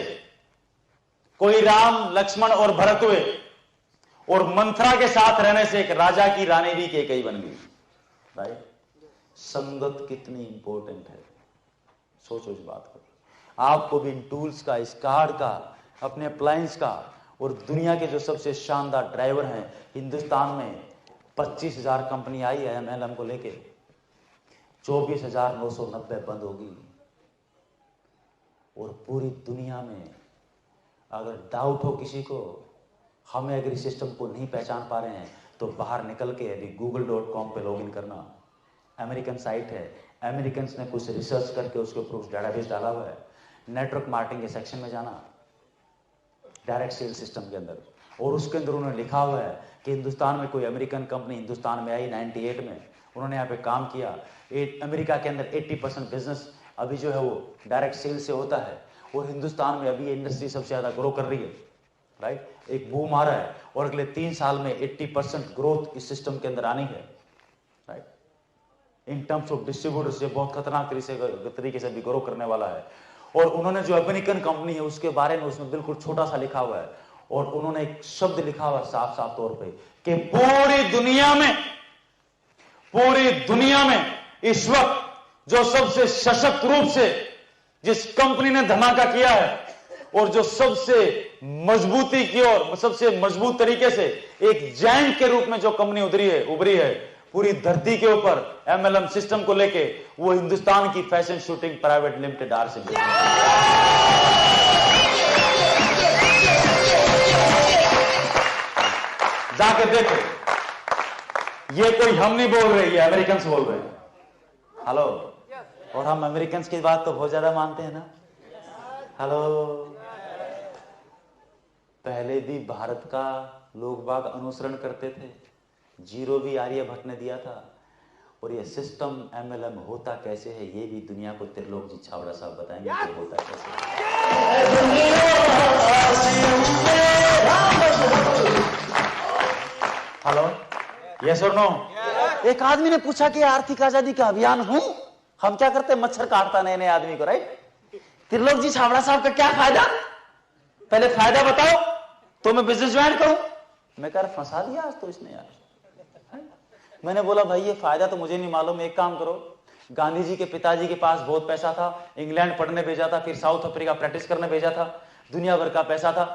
कोई राम, लक्ष्मण और भरत हुए, और मंथरा के साथ रहने से एक राजा की रानी भी केकई बन गई। राइट? संगत कितनी इंपॉर्टेंट है, सोचो इस बात को। आपको भी इन टूल्स का, इस कार्ड का, अपने अप्लायंस का, और दुनिया के जो सबसे शानदार ड्राइवर हैं हिंदुस्तान में, 25,000 कंपनी आई है एमएलएम को लेके, 24,990 बंद होगी। और पूरी दुनिया में अगर डाउट हो किसी को, हमें अगर इस सिस्टम को नहीं पहचान पा रहे हैं, तो बाहर निकल के अभी google.com पे लॉगिन करना। अमेरिकन साइट है, अमेरिकन ने कुछ रिसर्च करके उसके ऊपर उस डेटाबेस डाला हुआ है। नेटवर्क मार्केटिंग के सेक्शन में जाना, डायरेक्ट सेल सिस्टम के अंदर, और उसके अंदर उन्होंने लिखा हुआ है कि हिंदुस्तान में कोई अमेरिकन कंपनी हिंदुस्तान में आई 98 में, उन्होंने यहाँ पे काम किया। अमेरिका के अंदर 80% बिजनेस अभी जो है वो डायरेक्ट सेल से होता है, और हिंदुस्तान में अभी ये इंडस्ट्री सबसे ज्यादा ग्रो कर रही है, राइट। एक बूम आ रहा है, और अगले 3 साल में 80% ग्रोथ इस सिस्टम के अंदर आनी है, right. In terms of distributors ये बहुत खतरनाक तरीके से भी ग्रो करने वाला है। और उन्होंने जो अमेरिकन कंपनी है उसके बारे में उसमें बिल्कुल छोटा सा लिखा हुआ है, और उन्होंने एक शब्द लिखा हुआ साफ साफ तौर पे कि पूरी दुनिया में इस वक्त जो सबसे सशक्त रूप से जिस कंपनी ने धमाका किया है, और जो सबसे मजबूती की और सबसे मजबूत तरीके से एक जायंट के रूप में जो कंपनी उभरी है पूरी धरती के ऊपर MLM सिस्टम को लेके, वो हिंदुस्तान की fashion shooting private limited RCB। जाके देखो, ये कोई हम नहीं बोल रहे, ये अमेरिकन बोल रहे हैं। हेलो, और हम अमेरिकन की बात तो बहुत ज्यादा मानते हैं ना। हेलो, पहले भी भारत का लोग बाग अनुसरण करते थे, जीरो भी आर्यभट्ट ने दिया था। और ये सिस्टम MLM होता कैसे है, ये भी दुनिया को त्रिलोक जी छाबड़ा साहब बताएंगे कि होता कैसे है। हेलो, यस और नो? एक आदमी ने पूछा कि आर्थिक आजादी का अभियान हूं, हम क्या करते, मच्छर काटता नए नए आदमी को, राइट। त्रिलोक जी छाबड़ा साहब का क्या फायदा, पहले फायदा बताओ तो मैं बिजनेस ज्वाइन करूं। मैं कह रहा फंसा दिया आज तो इसने यार। मैंने बोला भाई ये फायदा तो मुझे नहीं मालूम, एक काम करो, गांधी जी के पिताजी के पास बहुत पैसा था, इंग्लैंड पढ़ने भेजा था, फिर साउथ अफ्रीका प्रैक्टिस करने भेजा था, दुनिया भर का पैसा था,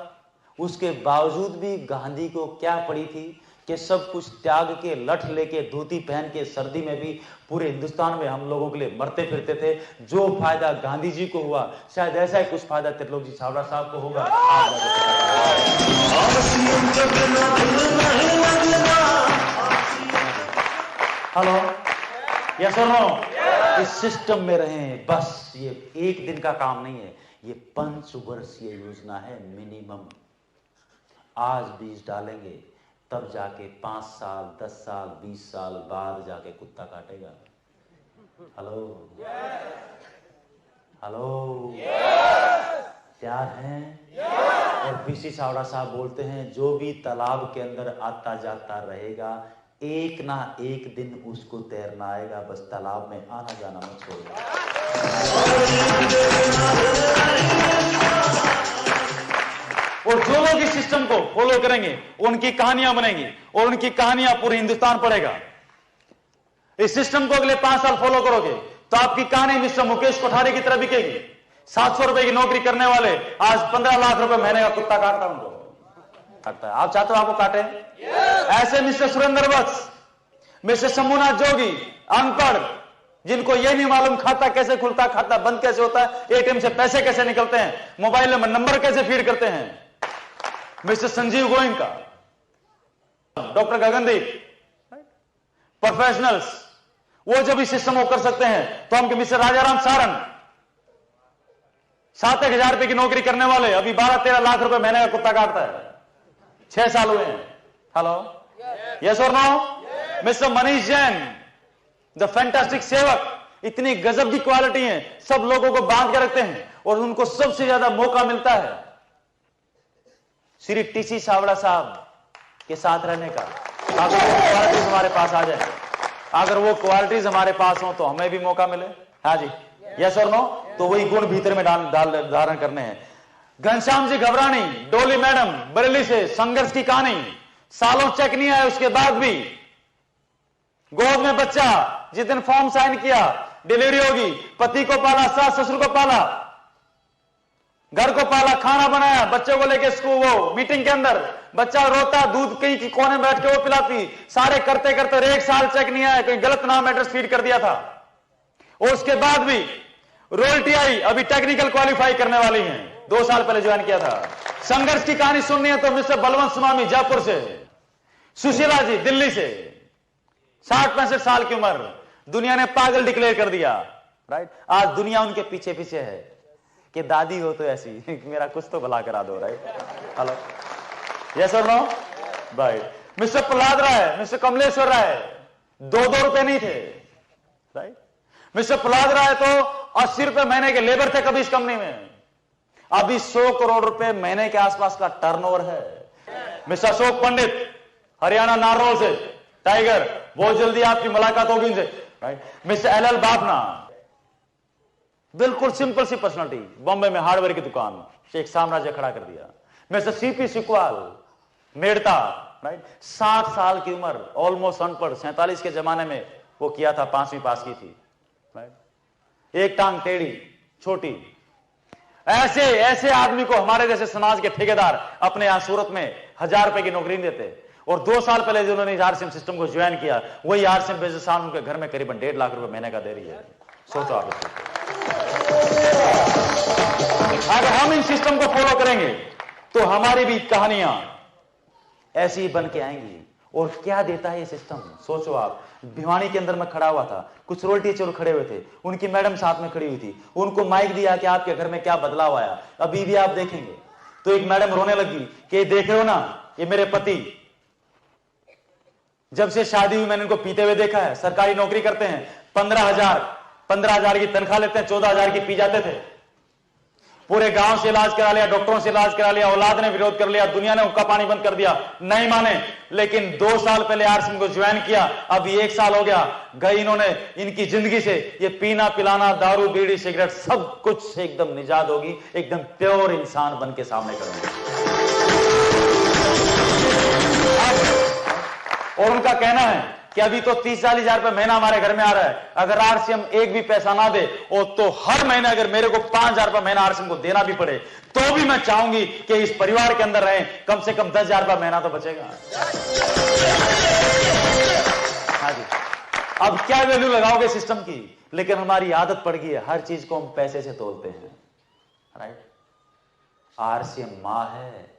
उसके बावजूद भी गांधी को क्या पड़ी थी कि सब कुछ त्याग के, लठ लेके, धोती पहन के, सर्दी में भी पूरे हिंदुस्तान में हम लोगों के लिए मरते फिरते थे। जो फायदा गांधी जी को हुआ, शायद ऐसा ही कुछ फायदा त्रिलोक जी छाबड़ा साहब को होगा। हेलो, यस और नो? इस सिस्टम में रहें, बस ये एक दिन का काम नहीं है, ये 5 वर्षीय योजना है मिनिमम। आज बीज डालेंगे तब जाके 5 साल, 10 साल, 20 साल बाद जाके कुत्ता काटेगा। हेलो, हेलो, तैयार हैं? और पीसी छाबड़ा साहब बोलते हैं जो भी तालाब के अंदर आता जाता रहेगा, एक ना एक दिन उसको तैरना आएगा, बस तालाब में आना जाना मत छोड़ना। और जो लोग इस सिस्टम को फॉलो करेंगे उनकी कहानियां बनेंगी, और उनकी कहानियां पूरे हिंदुस्तान पढ़ेगा। इस सिस्टम को अगले 5 साल फॉलो करोगे तो आपकी कहानी मिस्टर मुकेश कोठारी की तरह बिकेगी। 700 रुपए की नौकरी करने वाले आज 15 लाख रुपए महीने का कुत्ता काटता उनको काटता है। आप चाहते हो आपको काटे? ऐसे मिस्टर सुरेंद्र वत्स, मिस्टर शंभुनाथ जोगी, अनपढ़, जिनको ये नहीं मालूम खाता कैसे खुलता, खाता बंद कैसे होता है, ATM से पैसे कैसे निकलते हैं, मोबाइल नंबर कैसे फीड करते हैं, mister Sanjeev Goenka, doctor Gagandeep, professionals, वो जब इस सिस्टम को कर सकते हैं तो हम मिस्टर राजाराम सारंग, 7,000 रुपए की नौकरी करने वाले, अभी 12-13 लाख रुपए महीने का कुत्ता काटता है, 6 साल हुए हैं। हेलो, यस और no? Mister Manish Jain, the fantastic sevak, इतनी गजब की क्वालिटी है, सब लोगों को बांध के रखते हैं और उनको सबसे ज्यादा मौका मिलता है श्री TC छाबड़ा साहब के साथ रहने का। अगर वो क्वालिटीज हमारे पास आ जाए, अगर वो क्वालिटीज हमारे पास हो तो हमें भी मौका मिले। हाँ जी, यस और नो? तो वही गुण भीतर में धारण करने हैं। घनश्याम जी घबरानी, डोली मैडम, बरेली से, संघर्ष की कहानी, सालों चेक नहीं आया उसके बाद भी गोद में बच्चा, जिस दिन फॉर्म साइन किया डिलीवरी होगी, पति को पाला, सास ससुर को पाला, घर को पाला, खाना बनाया, बच्चों को लेके स्कूल, वो मीटिंग के अंदर बच्चा रोता, दूध कहीं की कोने में बैठ के वो पिलाती, सारे करते करते 1 साल चेक नहीं आया, कोई गलत नाम एड्रेस फीड कर दिया था, और उसके बाद भी रॉयल्टी आई, अभी टेक्निकल क्वालिफाई करने वाली हैं, 2 साल पहले ज्वाइन किया था। संघर्ष की कहानी सुननी है तो मिस्टर बलवंत स्वामी जयपुर से, सुशीला जी दिल्ली से, 60-65 साल की उम्र, दुनिया ने पागल डिक्लेयर कर दिया, राइट। आज दुनिया उनके पीछे पीछे है कि दादी हो तो ऐसी मेरा कुछ तो भला करा दो, राइट। हेलो, यस और नो? राइट। मिस्टर प्रहलाद राय, मिस्टर कमलेश्वर राय, 2-2 रुपए नहीं थे, राइट। मिस्टर प्रहलाद राय तो 80 रुपए महीने के लेबर थे कभी इस कंपनी में, अभी 100 करोड़ रुपए महीने के आसपास का टर्नओवर है। मिस्टर अशोक पंडित हरियाणा नारनौल से, टाइगर, बहुत जल्दी आपकी मुलाकात होगी इनसे, राइट। मिस्टर एल बापना, बिल्कुल सिंपल सी पर्सनालिटी, बॉम्बे में हार्डवेयर की दुकान से एक साम्राज्य खड़ा कर दिया। मिस्टर सीपी सिकवाल, मेड़ता, राइट, 60 साल की उम्र, ऑलमोस्ट अनपढ़, 47 के जमाने में वो किया था, 5वीं पास की थी, राइट। एक टांग टेढ़ी, छोटी, ऐसे ऐसे आदमी को हमारे जैसे समाज के ठेकेदार अपने यहां सूरत में 1000 रुपए की नौकरी नहीं देते। और 2 साल पहले जो उन्होंने आरसीएम सिस्टम को ज्वाइन किया, वही आरसीएम बिजनेसमैन उनके घर में करीबन 1.5 लाख रुपए महीने का दे रही है। सोचो आप इसको। अगर हम इन सिस्टम को फॉलो करेंगे तो हमारी भी कहानियां ऐसी ही बन के आएंगी। और क्या देता है ये सिस्टम, सोचो आप। भिवानी के अंदर मैं खड़ा हुआ था, कुछ रोल टीचर खड़े हुए थे, उनकी मैडम साथ में खड़ी हुई थी, उनको माइक दिया कि आपके घर में क्या बदलाव आया, अभी भी आप देखेंगे। तो एक मैडम रोने लगी कि देख रहे हो ना, ये मेरे पति, जब से शादी हुई मैंने इनको पीते हुए देखा है, सरकारी नौकरी करते हैं, 15,000 की तनख्वाह लेते हैं, 14,000 की पी जाते थे, पूरे गांव से इलाज करा लिया, डॉक्टरों से इलाज करा लिया, औलाद ने विरोध कर लिया, दुनिया ने हुक्का पानी बंद कर दिया, नहीं माने। लेकिन 2 साल पहले आरसीएम को ज्वाइन किया, अभी 1 साल हो गया, गई इन्होंने, इनकी जिंदगी से ये पीना पिलाना, दारू बीड़ी सिगरेट सब कुछ से एकदम निजात होगी, एकदम प्योर इंसान बन के सामने करेंगे। और उनका कहना है कि अभी तो 30-40 हजार रुपए महीना हमारे घर में आ रहा है, अगर आरसीएम एक भी पैसा ना दे, और तो हर महीने अगर मेरे को 5,000 रुपए महीना आरसीएम को देना भी पड़े, तो भी मैं चाहूंगी कि इस परिवार के अंदर रहें, कम से कम 10,000 रुपए महीना तो बचेगा। हाँ जी। अब क्या वैल्यू लगाओगे सिस्टम की, लेकिन हमारी आदत पड़ गई है, हर चीज को हम पैसे से तोलते हैं, राइट। आरसीएम मां है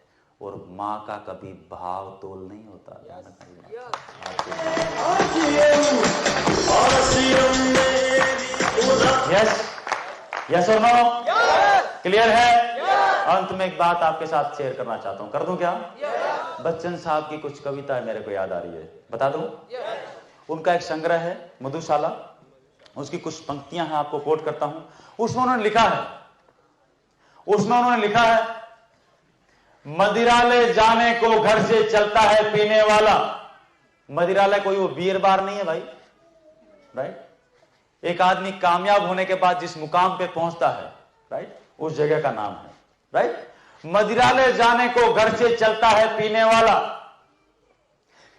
और मां का कभी भाव तोल नहीं होता। यस और नो, क्लियर है? अंत में एक बात आपके साथ शेयर करना चाहता हूं, कर दूं क्या? बच्चन साहब की कुछ कविता मेरे को याद आ रही है, बता दूं? उनका एक संग्रह है मधुशाला, उसकी कुछ पंक्तियां हैं, आपको कोट करता हूं। उसमें उन्होंने लिखा है, मदिरालय जाने को घर से चलता है पीने वाला। मदिरालय कोई वो बियर बार नहीं है भाई, राइट। एक आदमी कामयाब होने के बाद जिस मुकाम पे पहुंचता है, राइट, उस जगह का नाम है, राइट। मदिरालय जाने को घर से चलता है पीने वाला,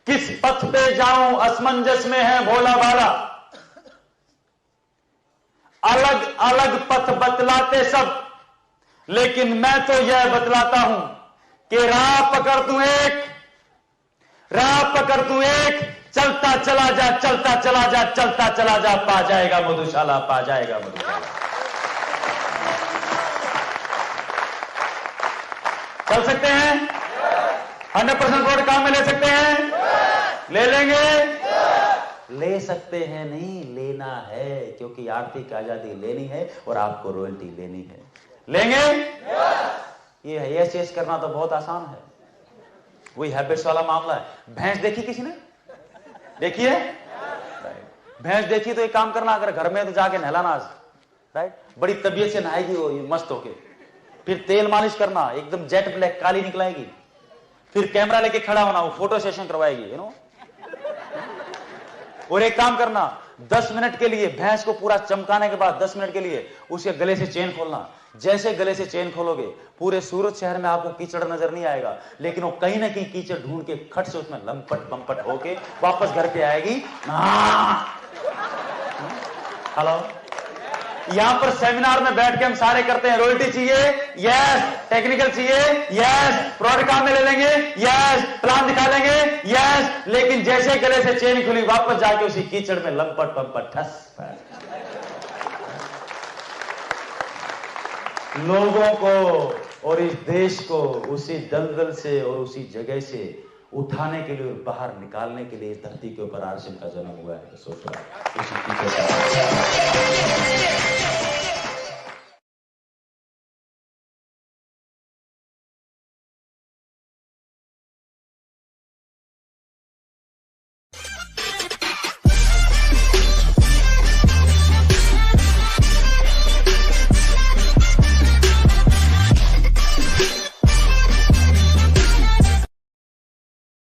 किस पथ पे जाऊं असमंजस में है भोला भाला। अलग अलग पथ बतलाते सब, लेकिन मैं तो यह बतलाता हूं कि राह पकड़ तू एक, चलता चला जा, चलता चला जा, चलता चला जा, पा जाएगा मधुशाला, पा जाएगा मधुशाला। चल सकते हैं? 100% वोट काम में ले सकते हैं? ले लेंगे? ले सकते हैं नहीं, लेना है, क्योंकि आर्थिक आजादी लेनी है और आपको रॉयल्टी लेनी है। लेंगे? ये यस करना तो बहुत आसान है, वही हैबिट्स वाला मामला है। भैंस देखी किसी ने? देखिए, भैंस देखी तो एक काम करना, अगर घर में तो जाके नहलाना, राइट, बड़ी तबीयत से नहाएगी वो मस्त होके, फिर तेल मालिश करना, एकदम जेट ब्लैक काली निकलाएगी, फिर कैमरा लेके खड़ा होना, वो फोटो सेशन करवाएगी, यू नो। और एक काम करना, 10 मिनट के लिए भैंस को पूरा चमकाने के बाद 10 मिनट के लिए उसके गले से चेन खोलना। जैसे गले से चेन खोलोगे, पूरे सूरत शहर में आपको कीचड़ नजर नहीं आएगा, लेकिन वो कहीं ना कहीं कीचड़ ढूंढ के खट से उसमें लंपट बंपट होके वापस घर पे आएगी। हेलो, यहां पर सेमिनार में बैठ के हम सारे करते हैं, रॉयल्टी चाहिए, यस, टेक्निकल चाहिए, यस, प्रोडक्ट काम में ले लेंगे, यस, प्लान दिखा लेंगे, यस, लेकिन जैसे गले से चेन खुली, वापस जाके उसी कीचड़ में लंपट बंपट ठस। लोगों को और इस देश को उसी दलदल से और उसी जगह से उठाने के लिए, बाहर निकालने के लिए इस धरती के ऊपर आरसीएम का जन्म हुआ है। सोचो